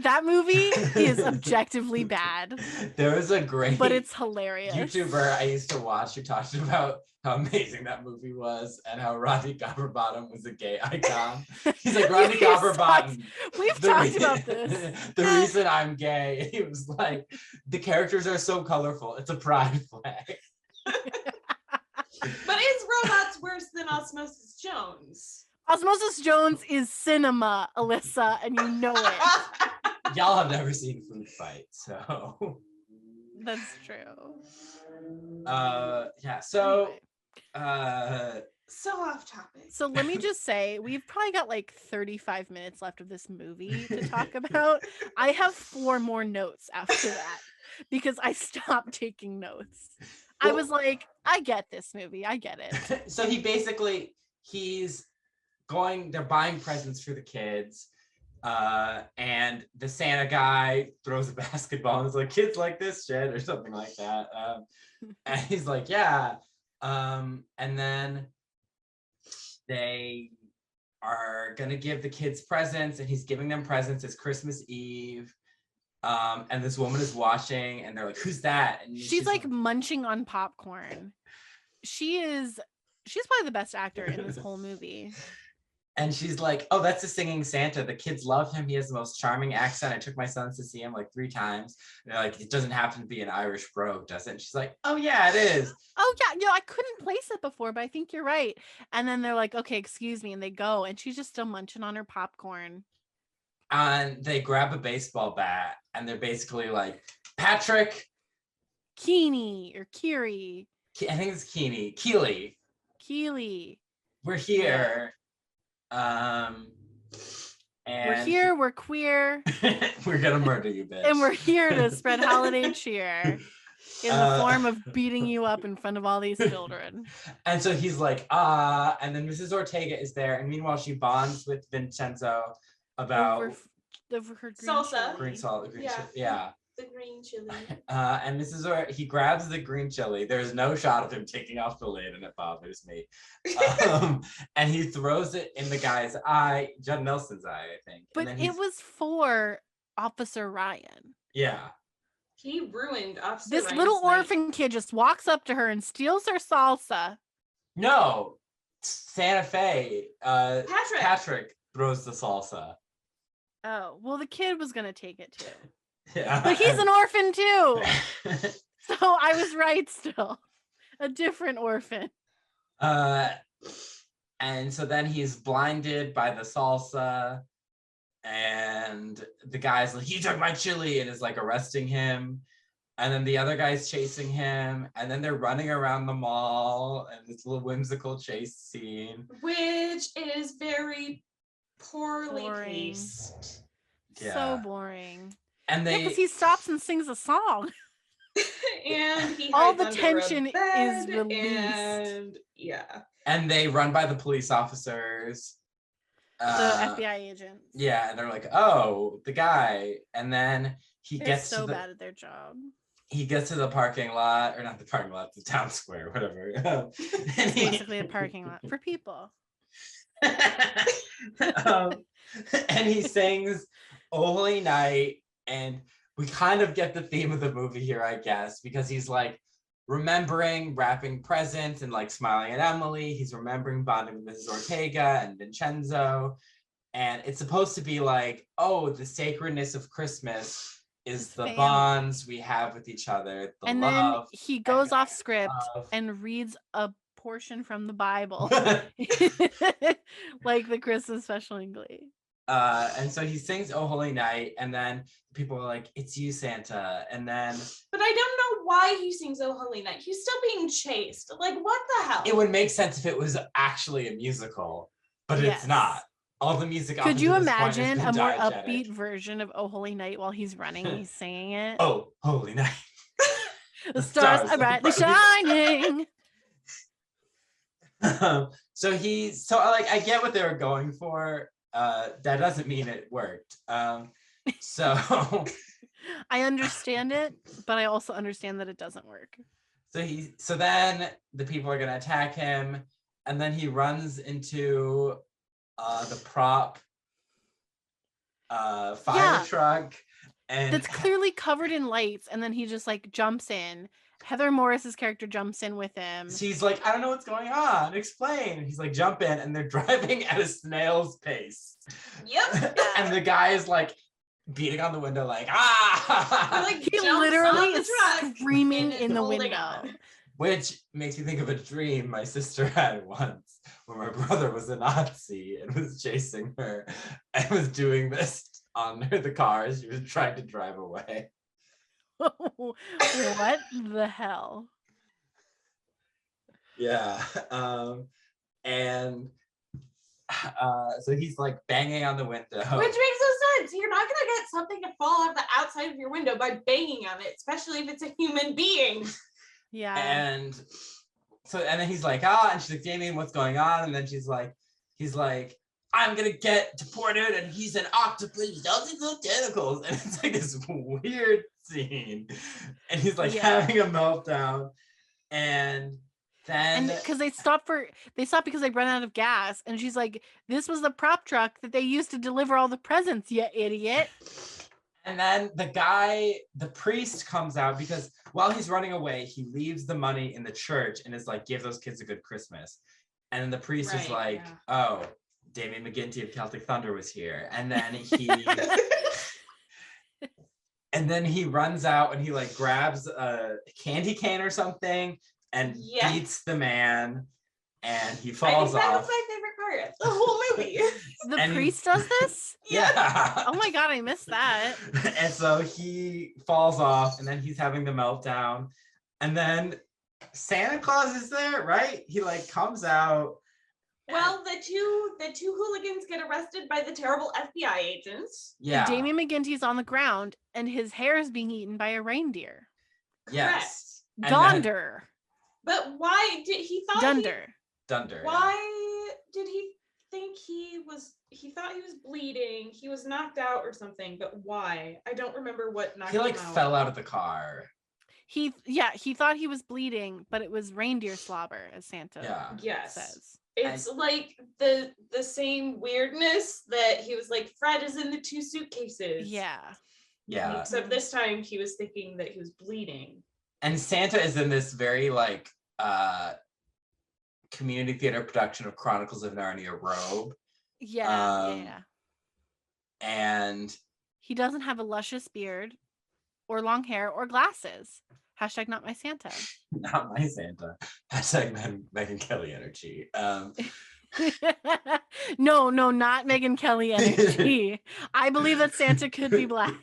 That movie is objectively bad. There was a great, but it's hilarious, YouTuber I used to watch who talked about how amazing that movie was and how Rodney Copperbottom was a gay icon. He's like, Rodney Copperbottom. We've talked about this. The reason I'm gay. He was like, the characters are so colorful. It's a pride flag. But is robots worse than Osmosis Jones? Osmosis Jones is cinema, Alyssa, and you know it. Y'all have never seen Food Fight, so. That's true. Yeah, so Anyway. So off topic. So let me just say, we've probably got like 35 minutes left of this movie to talk about. I have 4 more notes after that because I stopped taking notes. I was like, I get this movie. I get it. So they're buying presents for the kids. And the Santa guy throws a basketball and is like, kids like this shit or something like that. And he's like, yeah. And then they are gonna give the kids presents, and he's giving them presents. It's Christmas Eve. And this woman is watching, and they're like, who's that? And she's like munching on popcorn. She's probably the best actor in this whole movie. And she's like, oh, that's the singing Santa. The kids love him. He has the most charming accent. I took my sons to see him like 3 times. And they're like, it doesn't happen to be an Irish brogue, does it? And she's like, oh, yeah, it is. Oh, yeah. I couldn't place it before, but I think you're right. And then they're like, okay, excuse me. And they go. And she's just still munching on her popcorn. And they grab a baseball bat. And they're basically like, Patrick. Keeney or Kiri. I think it's Keely. We're here. And we're here, we're queer. We're gonna murder you, bitch. And we're here to spread holiday cheer in the form of beating you up in front of all these children. And so he's like, and then Mrs. Ortega is there, and meanwhile she bonds with Vincenzo about over her salsa. Green salt, green yeah. chili. Yeah. The green chili. And he grabs the green chili. There's no shot of him taking off the lid, and it bothers me. And he throws it in the guy's eye, Judd Nelson's eye, I think. But it was for Officer Ryan. Yeah. He ruined Officer This Ryan's little night. orphan kid just walks up to her and steals her salsa. No, Santa Fe. Patrick throws the salsa. Oh, well, the kid was gonna take it too. Yeah. But he's an orphan too. So I was right still. A different orphan. And so then he's blinded by the salsa, and the guy's like, you took my chili, and is like arresting him. And then the other guy's chasing him, and then they're running around the mall, and this little whimsical chase scene. Which is very poorly Boring. paced. Yeah. So boring. And because he stops and sings a song. And he all hides the under tension a bed, is released. And yeah. And they run by the police officers. The FBI agents. Yeah, and they're like, oh, the guy. And then They're gets so to bad at their job. he gets to the parking lot, or not the parking lot, the town square, whatever. And It's basically a parking lot for people. And he sings "Oh Holy Night," and we kind of get the theme of the movie here, I guess, because he's like remembering wrapping presents and like smiling at Emily. He's remembering bonding with Mrs. Ortega and Vincenzo, and it's supposed to be like, oh, the sacredness of Christmas is the family. Bonds we have with each other, the And love. then he goes and off script love. and reads a portion from the Bible, like the Christmas special in Glee. And so he sings "Oh Holy Night," and then people are like, "It's you, Santa." And then, but I don't know why he sings "Oh Holy Night." He's still being chased. Like, what the hell? it would make sense if it was actually a musical, but Yes. it's not. All the music. Could you up until this point has imagine been a more diegetic. upbeat version of "Oh Holy Night" while he's running? He's singing it. Oh, holy night! The stars are brightly shining. So I get what they were going for. That doesn't mean it worked. So I understand it, but I also understand that it doesn't work. so then the people are gonna attack him, and then he runs into the prop fire truck, and That's clearly covered in lights, and then he just like jumps in. Heather Morris's character jumps in with him. she's like, I don't know what's going on. Explain. He's like, jump in, and they're driving at a snail's pace. Yep. And the guy is like beating on the window, like, ah. Like, He jumps literally on the is truck screaming and is in the holding window. on. Which makes me think of a dream my sister had once where my brother was a Nazi and was chasing her and was doing this on the car. She was trying to drive away. What the hell? Yeah. And so he's like banging on the window. Which makes no sense. You're not going to get something to fall off the outside of your window by banging on it, especially if it's a human being. Yeah. And then he's like, and she's like, Damien, what's going on? And then he's like, I'm gonna get deported, and he's an octopus with all these little tentacles. And it's like this weird scene. And he's like having a meltdown. And then because they stop because they run out of gas. And she's like, this was the prop truck that they used to deliver all the presents, you idiot. And then the priest comes out because while he's running away, he leaves the money in the church and is like, give those kids a good Christmas. And then the priest is like, oh, Damien McGinty of Celtic Thunder was here. And then he runs out and he like grabs a candy cane or something and beats the man, and he falls off. That was my favorite part of the whole movie. The priest does this? Yeah. Oh my God, I missed that. And so he falls off, and then he's having the meltdown, and then Santa Claus is there, right? He like comes out. Well, the two hooligans get arrested by the terrible FBI agents. Yeah. Damien McGinty's on the ground, and his hair is being eaten by a reindeer. Yes. Donder. But why did he thought Dunder. Why did he think he thought he was bleeding? He was knocked out or something, but why? I don't remember what knocked him out. He like fell out of the car. He thought he was bleeding, but it was reindeer slobber, as Santa says. It's like the same weirdness that he was like, Fred is in the two suitcases. Yeah. Except this time he was thinking that he was bleeding. And Santa is in this very like community theater production of Chronicles of Narnia robe. Yeah. And he doesn't have a luscious beard or long hair or glasses. Hashtag not my Santa. Not my Santa. Hashtag Megyn Kelly energy. No, not Megyn Kelly energy. I believe that Santa could be black.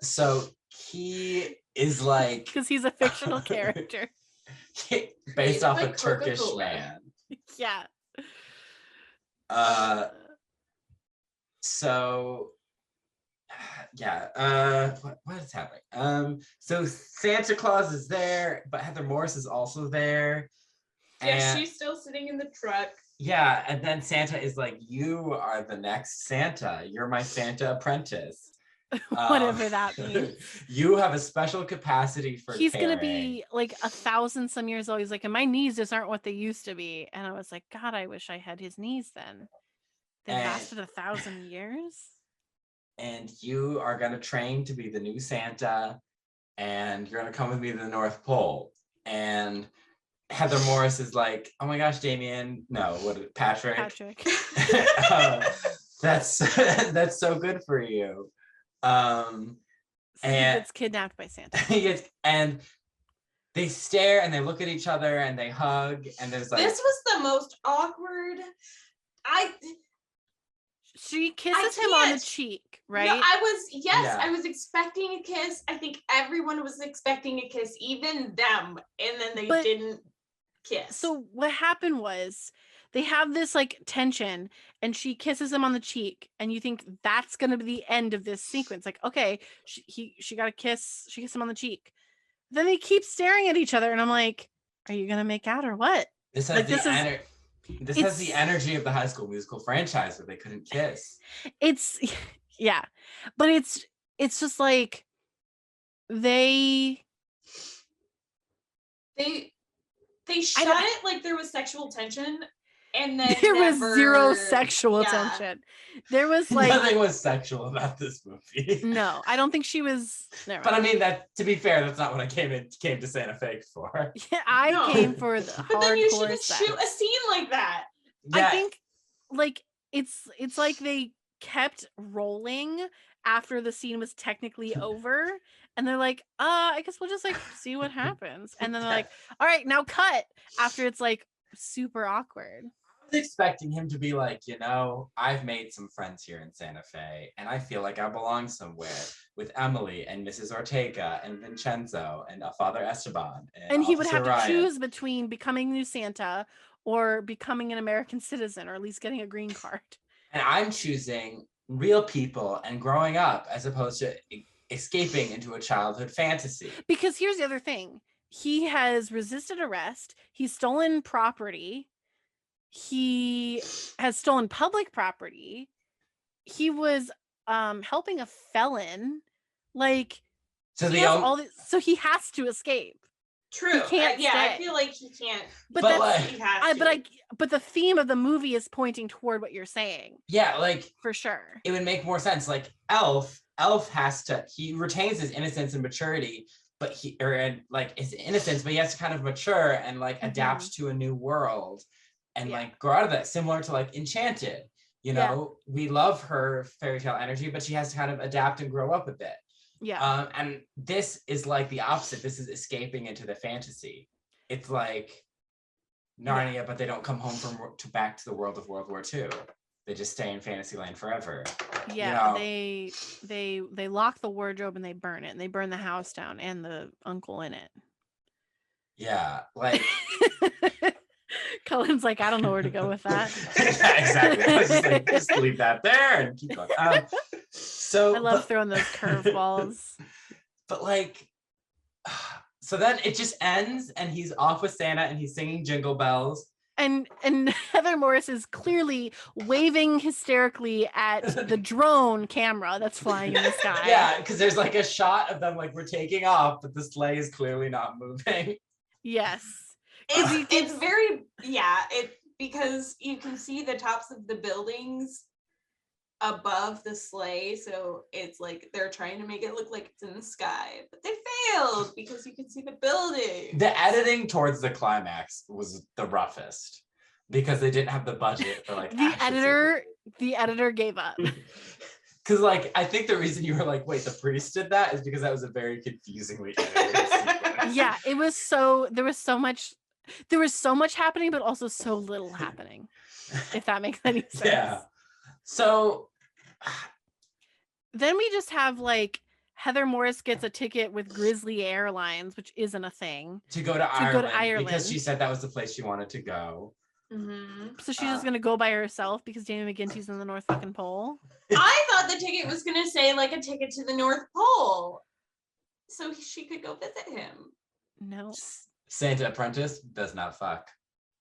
So he is like, because he's a fictional character based off a Turkish man. Yeah. So what is happening? So Santa Claus is there, but Heather Morris is also there. Yeah, she's still sitting in the truck. Yeah, and then Santa is like, you are the next Santa. You're my Santa apprentice. Whatever that means. You have a special capacity for He's caring. Gonna be like 1,000 some years old. He's like, and my knees just aren't what they used to be. And I was like, God, I wish I had his knees then. They lasted 1,000 years. And you are gonna train to be the new Santa, and you're gonna come with me to the North Pole. And Heather Morris is like, oh my gosh, Damien. No, Patrick. That's so good for you. So he gets kidnapped by Santa. And they stare and they look at each other and they hug, and there's like, this was the most awkward. She kisses him on the cheek, right? No, I was expecting a kiss. I think everyone was expecting a kiss, even them, and then they didn't kiss. So what happened was they have this like tension, and she kisses him on the cheek, and you think that's gonna be the end of this sequence. Like, okay, she got a kiss, she kissed him on the cheek. Then they keep staring at each other, and I'm like, are you gonna make out or what? This has the energy of the High School Musical franchise where they couldn't kiss. But it's just like they shot it like there was sexual tension, and then there was zero sexual tension. There was like nothing was sexual about this movie. No, I don't think she was. But I mean, that to be fair, that's not what I came to Santa Fake for. Yeah, I came for the hardcore. But then you shouldn't shoot a scene like that. Yeah. I think like it's like they kept rolling after the scene was technically over, and they're like, I guess we'll just like see what happens. And then they're like, all right, now cut, after it's like super awkward. I was expecting him to be like, I've made some friends here in Santa Fe, and I feel like I belong somewhere with Emily and Mrs. Ortega and Vincenzo and Father Esteban. And he would Officer have to Ryan. choose between becoming new Santa or becoming an American citizen, or at least getting a green card. And I'm choosing real people and growing up as opposed to escaping into a childhood fantasy. Because here's the other thing. He has resisted arrest. He's stolen property. He has stolen public property. He was helping a felon. Like, So so he has to escape. True. He can't stay. I feel like he can't. But he has to. But the theme of the movie is pointing toward what you're saying. Yeah, like for sure. It would make more sense. Like Elf he retains his innocence and maturity, but his innocence, but he has to kind of mature and like adapt to a new world and like grow out of that, similar to like Enchanted. We love her fairy tale energy, but she has to kind of adapt and grow up a bit. Yeah. And this is like the opposite. This is escaping into the fantasy. It's like Narnia, but they don't come home back to the world of World War II. They just stay in Fantasyland forever. Yeah, they lock the wardrobe and they burn it, and they burn the house down and the uncle in it. Yeah, like Cullen's like, I don't know where to go with that. Yeah, exactly. I was just like, just leave that there and keep going. I love throwing those curveballs. But like, so then it just ends, and he's off with Santa, and he's singing Jingle Bells. And Heather Morris is clearly waving hysterically at the drone camera that's flying in the sky. Yeah, because there's like a shot of them like we're taking off, but the sleigh is clearly not moving. Yes. It's very because you can see the tops of the buildings above the sleigh, so it's like they're trying to make it look like it's in the sky, but they failed because you can see the building. The editing towards the climax was the roughest because they didn't have the budget for like the editor gave up. Because like I think the reason you were like, wait, the priest did that is because that was a very confusingly edited sequence. Yeah, there was so much happening, but also so little happening, if that makes any sense. Yeah. So then we just have like Heather Morris gets a ticket with Grizzly Airlines, which isn't a thing, to go to Ireland because she said that was the place she wanted to go. Mm-hmm. So she's just gonna go by herself because Damien McGinty's in the North fucking Pole. I thought the ticket was gonna say like a ticket to the North Pole, so she could go visit him. No. Santa Apprentice does not fuck.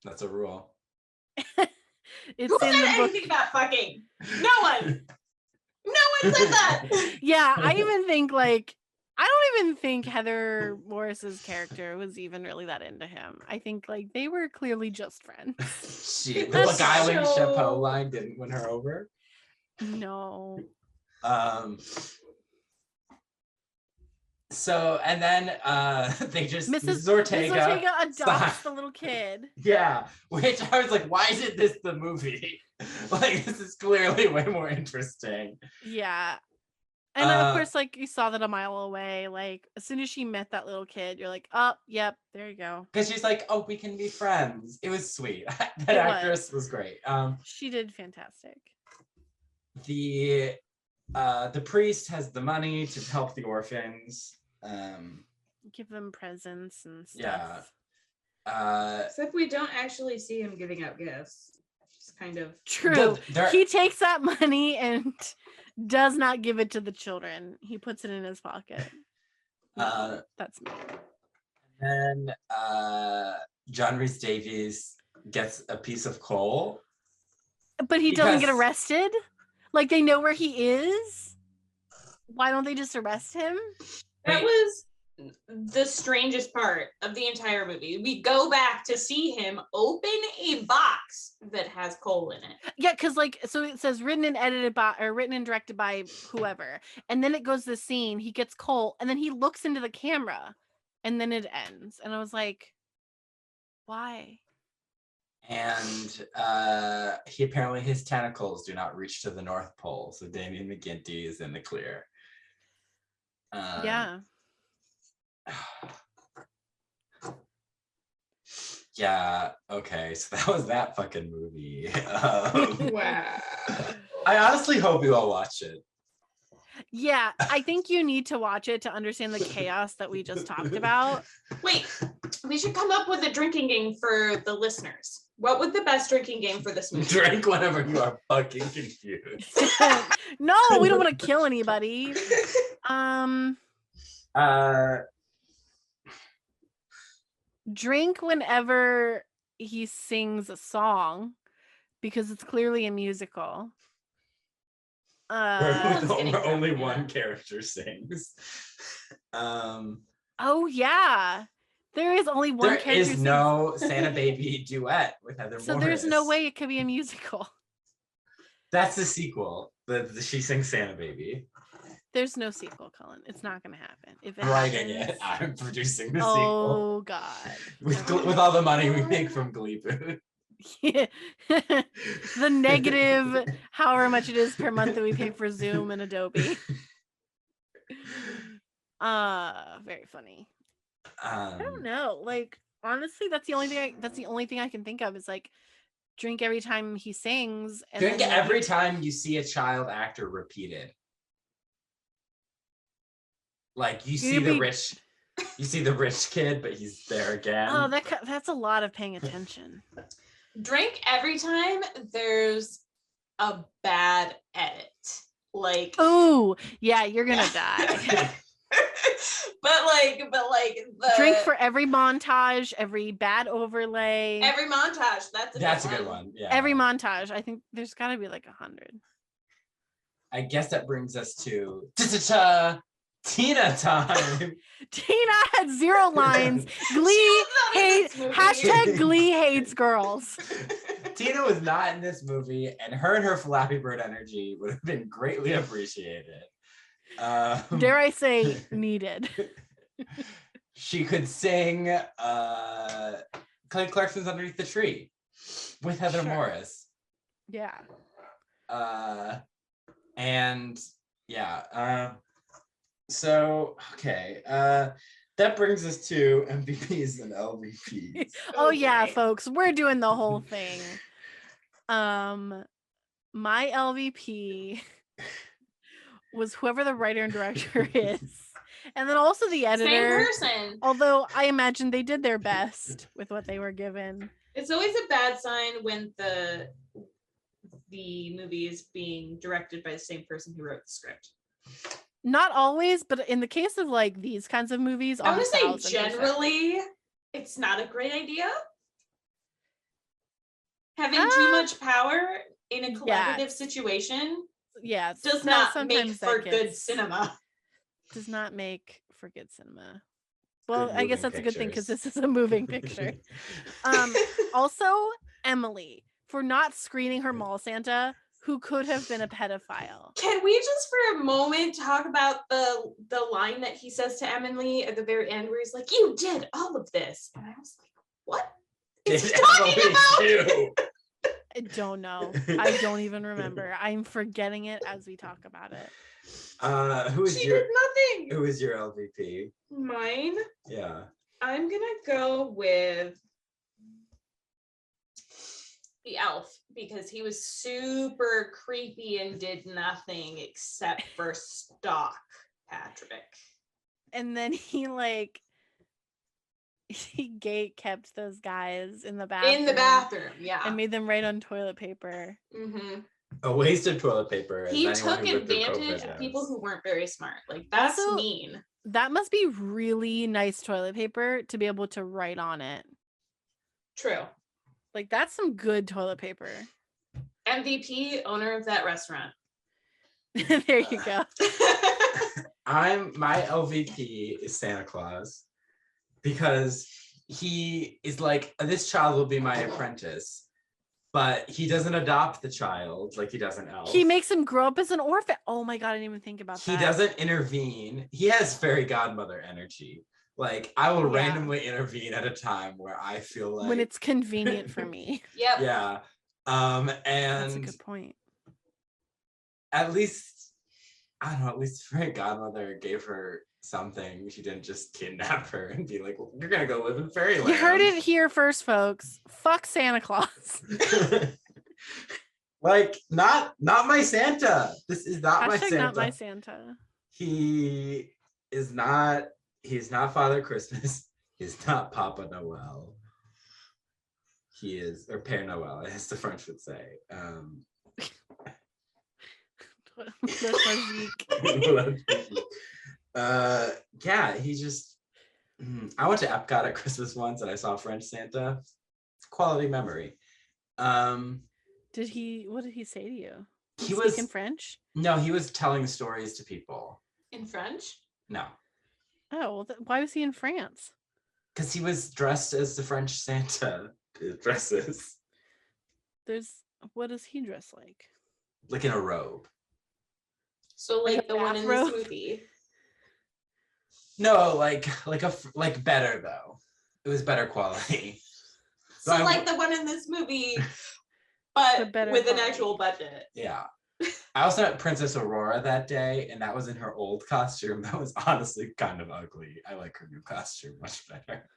That's a rule. Who said anything about fucking? No one. No one said that. Yeah, I don't even think Heather Morris's character was even really that into him. I think like they were clearly just friends. The beguiling chapeau line didn't win her over. No. So and then they just Mrs. Ortega adopts the little kid. Yeah, which I was like, why isn't this the movie? Like this is clearly way more interesting. Yeah. And then of course, like you saw that a mile away. Like as soon as she met that little kid, you're like, oh, yep, there you go. Because she's like, oh, we can be friends. It was sweet. That actress was great. She did fantastic. The priest has the money to help the orphans. Give them presents and stuff. Yeah. Except we don't actually see him giving out gifts. It's kind of true. He takes that money and does not give it to the children. He puts it in his pocket. That's me. And then John Rhys Davies gets a piece of coal. But he doesn't get arrested? Like they know where he is? Why don't they just arrest him? That was the strangest part of the entire movie. We go back to see him open a box that has coal in it. Yeah, because like so it says written and directed by whoever. And then it goes to the scene, he gets coal, and then he looks into the camera, and then it ends. And I was like, why? And he apparently, his tentacles do not reach to the North Pole. So Damien McGinty is in the clear. Yeah. Yeah, okay, so that was that fucking movie. Wow. I honestly hope you all watch it. Yeah, I think you need to watch it to understand the chaos that we just talked about. Wait, we should come up with a drinking game for the listeners. What would the best drinking game for this movie? Drink whenever you are fucking confused. No, we don't want to kill anybody. Drink whenever he sings a song because it's clearly a musical. Where only one character sings. Oh yeah, there is only one character. There is no Santa Baby duet with Heather so Morris. There's no way it could be a musical. That's the sequel. She sings Santa Baby. There's no sequel, Cullen. It's not going to happen. If it Writing happens, it, I'm producing the sequel. Oh God! With all the money we make from Gleeboot. Yeah. The negative, however much it is per month that we pay for Zoom and Adobe. Very funny. I don't know. Like honestly, that's the only thing I can think of is like drink every time he sings. And drink every time you see a child actor repeated. Like you see the rich kid, but he's there again. Oh, that's a lot of paying attention. Drink every time there's a bad edit. Like, oh yeah, you're gonna die. but like the drink for every montage, every bad overlay, every montage. That's a good one. Yeah. Every montage. I think there's got to be like 100. I guess that brings us to Tina time. Tina had 0 lines. Glee hates girls. Tina was not in this movie, and her Flappy Bird energy would have been greatly appreciated. Dare I say needed. She could sing Kelly Clarkson's Underneath the Tree with Heather Morris. Yeah. And yeah. So, okay. That brings us to MVPs and LVPs. Oh yeah, folks, we're doing the whole thing. My LVP was whoever the writer and director is. And then also the editor. Same person. Although I imagine they did their best with what they were given. It's always a bad sign when the movie is being directed by the same person who wrote the script. Not always, but in the case of like these kinds of movies, I want to say generally, it's not a great idea. Having too much power in a collaborative situation does not make for good cinema. Does not make for good cinema. Well, I guess that's a good thing because this is a moving picture. Also, Emily, for not screening her mall Santa, who could have been a pedophile. Can we just for a moment talk about the line that he says to Emily at the very end where he's like, "You did all of this." And I was like, what is he talking about? I don't know. I don't even remember. I'm forgetting it as we talk about it. She did nothing. Who is your LVP? Mine? Yeah. I'm gonna go with the elf because he was super creepy and did nothing except for stalk Patrick. And then he gate kept those guys in the bathroom. Yeah. And made them write on toilet paper. Mm-hmm. A waste of toilet paper. He took advantage of people who weren't very smart. Like, that's also mean. That must be really nice toilet paper to be able to write on it. True. Like, that's some good toilet paper. MVP, owner of that restaurant. There you go. My LVP is Santa Claus because he is like, this child will be my apprentice. But he doesn't adopt the child like he does an elf. He makes him grow up as an orphan. Oh my God, I didn't even think about that. He doesn't intervene. He has fairy godmother energy, Like, I will Yeah. randomly intervene at a time where I feel like when it's convenient for me. Yep. yeah. That's a And good point. at least, I don't know, at least Fairy Godmother gave her something. She didn't just kidnap her and be like, well, you're gonna go live in fairyland. You heard it here first, folks. Fuck Santa Claus. Like, not my Santa. This is not my Hashtag Santa. not my Santa. He's not Father Christmas. He's not Papa Noel. He is, or Père Noel, as the French would say. Yeah, he just, I went to Epcot at Christmas once and I saw French Santa. It's a quality memory. what did he say to you? He was was speaking French? No, he was telling stories to people. In French? No. Oh, well, why was he in France? Because he was dressed as the French Santa dresses. What does he dress like? Like in a robe. So Like like a the one in this bathrobe? movie. No, like better though. It was better quality. So I- like the one in this movie, but better with an quality. actual budget. Yeah. I also met Princess Aurora that day, and that was in her old costume. That was honestly kind of ugly. I like her new costume much better.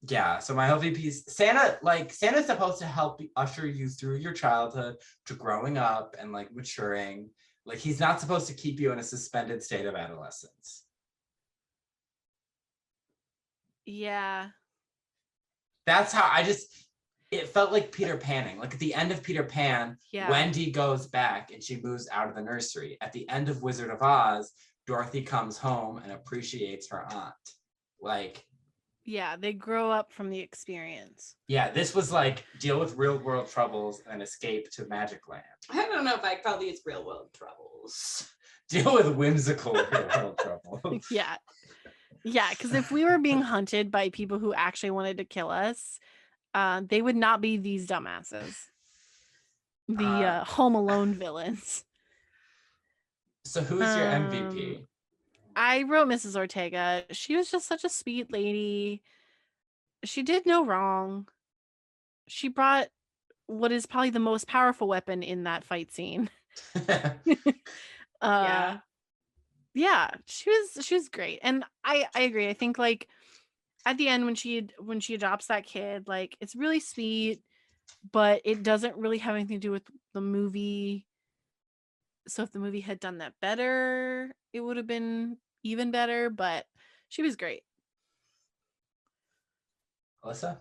Yeah, so my LVPs, Santa's supposed to help usher you through your childhood to growing up and like maturing. Like, he's not supposed to keep you in a suspended state of adolescence. Yeah. That's how it felt like Peter Panning. Like at the end of Peter Pan, Yeah. Wendy goes back and she moves out of the nursery. At the end of Wizard of Oz, Dorothy comes home and appreciates her aunt. Like, Yeah, they grow up from the experience. yeah, this was like deal with real world troubles and escape to Magic Land. I don't know if I call these real world troubles. Deal with whimsical real world troubles. Yeah. Yeah, because if we were being hunted by people who actually wanted to kill us, they would not be these dumbasses. The Home Alone villains. So who's your MVP? I wrote Mrs. Ortega. She was just such a sweet lady. She did no wrong. She brought what is probably the most powerful weapon in that fight scene. Yeah. Yeah, she was great. And I agree. I think like at the end when she adopts that kid, like it's really sweet, but it doesn't really have anything to do with the movie. So if the movie had done that better, it would have been even better, but she was great. Alyssa?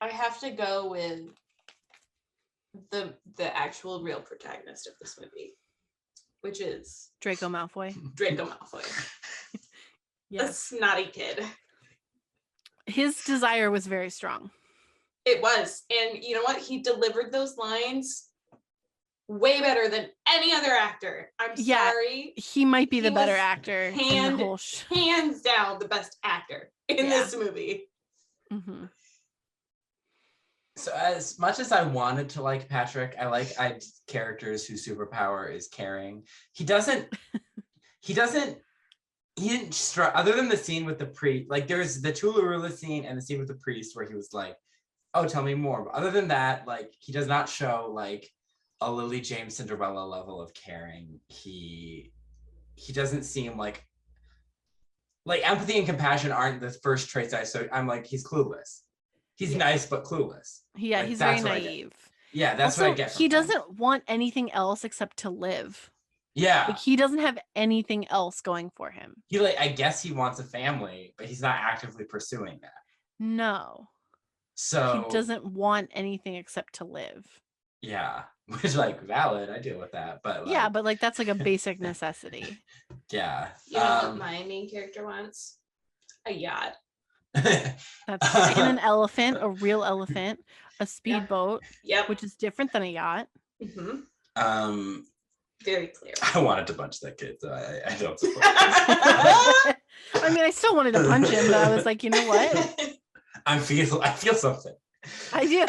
I have to go with the actual real protagonist of this movie, which is Draco Malfoy. Draco Malfoy. A Yes. snotty kid. His desire was very strong. It was. And you know what? He delivered those lines way better than any other actor. I'm Yeah. sorry. He might be He the better was actor in the hand- whole Hands down the best actor in Yeah. this movie. Mm-hmm. So as much as I wanted to like Patrick, I like characters whose superpower is caring. He didn't other than the scene with the priest, like there's the Tularula scene and the scene with the priest where he was like, oh, tell me more. But other than that, like he does not show like a Lily James Cinderella level of caring. He doesn't seem like empathy and compassion aren't the first traits I'm like, he's clueless. He's nice but clueless. Yeah, Like, he's very that's what I get. naive. Yeah, that's Also, what I get. he from him. doesn't want anything else except to live. Yeah. Like he doesn't have anything else going for him. He I guess he wants a family, but he's not actively pursuing that. No. So He doesn't want anything except to live. Yeah. Which valid. I deal with that. But Yeah, but like that's like a basic necessity. yeah. You know what my main character wants? A yacht. That's and an elephant, a real elephant, a speedboat, Yep. which is different than a yacht. Mm-hmm. Very clear. I wanted to punch that kid, so I don't support I mean, I still wanted to punch him, but I was like, you know what? I feel something. I do.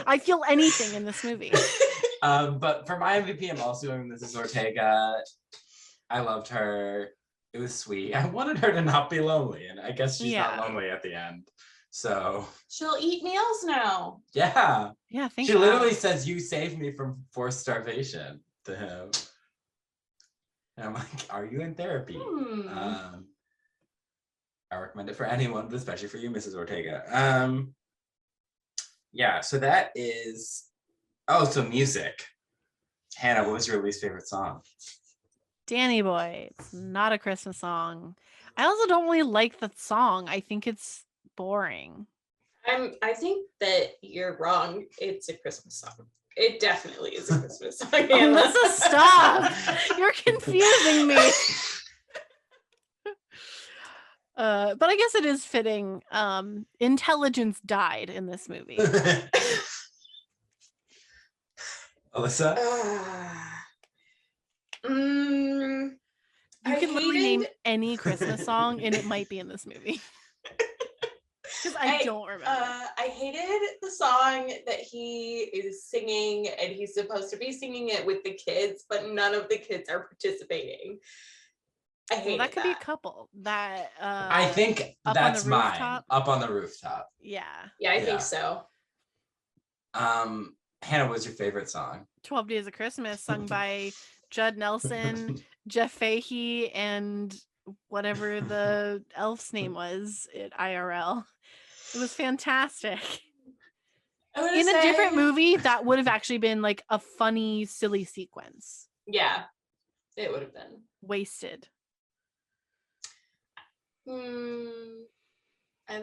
I feel anything in this movie. But for my MVP, I'm also going with Mrs. Ortega. I loved her. It was sweet. I wanted her to not be lonely, and I guess she's not lonely at the end. So she'll eat meals now. Yeah. Yeah, thank She God. literally says, "You saved me from forced starvation" to him. And I'm like, are you in therapy? I recommend it for anyone, but especially for you, Mrs. Ortega. Yeah, so that is, so music. Hannah, what was your least favorite song? Danny Boy. It's not a Christmas song. I also don't really like the song. I think it's boring. I think that you're wrong. It's a Christmas song. It definitely is a Christmas song. Alyssa, stop! You're confusing me. But I guess it is fitting. Intelligence died in this movie. Alyssa? You could literally name any Christmas song and it might be in this movie. Because I don't remember. I hated the song that he is singing, and he's supposed to be singing it with the kids, but none of the kids are participating. I hate that. Could be a couple. That I think that's mine. Up on the Rooftop. Yeah. Yeah, I think so. Hannah, what's your favorite song? 12 Days of Christmas, sung by Judd Nelson, Jeff Fahey, and whatever the elf's name was at IRL. It was fantastic. In a different movie, that would have actually been like a funny, silly sequence. Yeah, it would have been. Wasted. I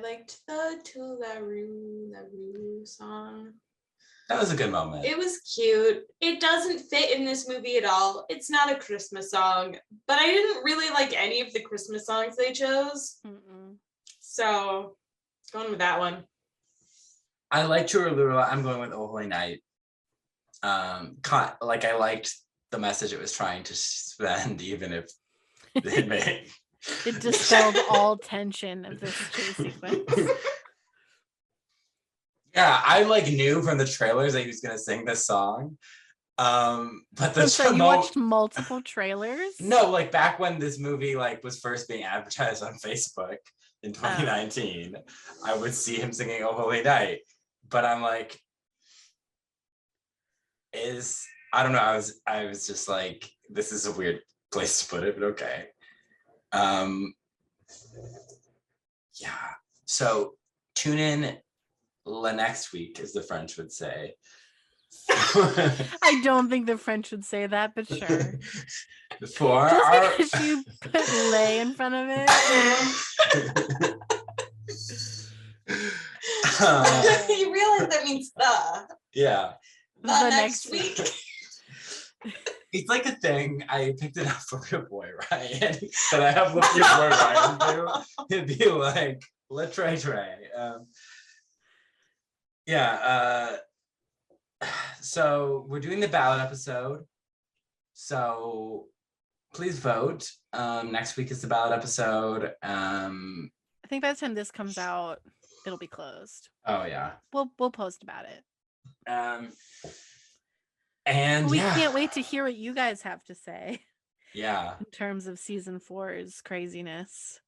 liked the Toolaroo song. That was a good moment. It was cute. It doesn't fit in this movie at all. It's not a Christmas song, but I didn't really like any of the Christmas songs they chose. So, going with that one. I like Churulula. I'm going with Oh Holy Night. I liked the message it was trying to send, even if it made it dispelled all tension of this chase sequence. Yeah, I knew from the trailers that he was gonna sing this song. But so you watched multiple trailers? No, back when this movie was first being advertised on Facebook in 2019, I would see him singing Oh Holy Night. But I'm like, I don't know, I was just like, this is a weird place to put it, but okay. Yeah. So tune in next week, as the French would say. I don't think the French would say that, but sure. Because you put lay in front of it. You realize that means the. Yeah. The next week. It's like a thing. I picked it up from your boy Ryan, but I have what your boy Ryan do. It'd be like, let's try. So we're doing the ballot episode. So please vote. Next week is the ballot episode. I think by the time this comes out, it'll be closed. Oh yeah. We'll post about it. And we can't wait to hear what you guys have to say. Yeah. In terms of season 4's craziness.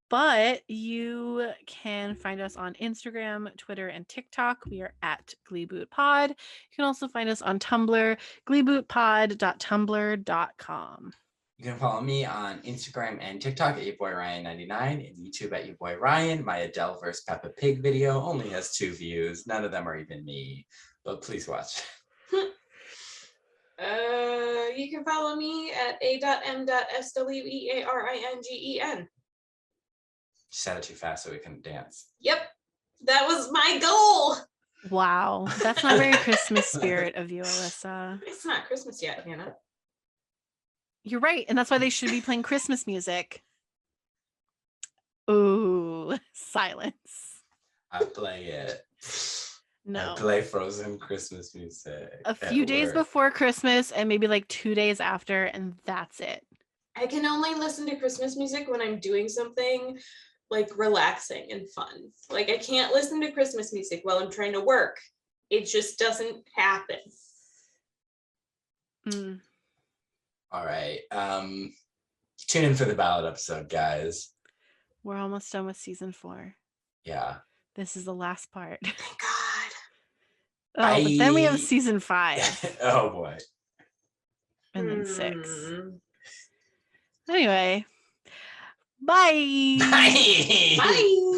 But you can find us on Instagram, Twitter, and TikTok. We are at Gleeboot Pod. You can also find us on Tumblr, gleebootpod.tumblr.com. You can follow me on Instagram and TikTok at YourBoyRyan99 and YouTube at YourBoyRyan. My Adele vs. Peppa Pig video only has 2 views. None of them are even me, but please watch. You can follow me at a.m.swearingen. You said it too fast so we couldn't dance. Yep, that was my goal. Wow, that's not very Christmas spirit of you, Alyssa. It's not Christmas yet, Hannah. You're right, and that's why they should be playing Christmas music. Ooh, silence. I play it. No. I play Frozen Christmas music. A few days before Christmas and maybe 2 days after, and that's it. I can only listen to Christmas music when I'm doing something relaxing and fun. I can't listen to Christmas music while I'm trying to work. It just doesn't happen. Mm. All right. Tune in for the ballad episode, guys. We're almost done with season 4. Yeah. This is the last part. Thank God. Oh, but then we have Bye. season 5 Oh boy. and then 6. Anyway, bye. Bye. Bye.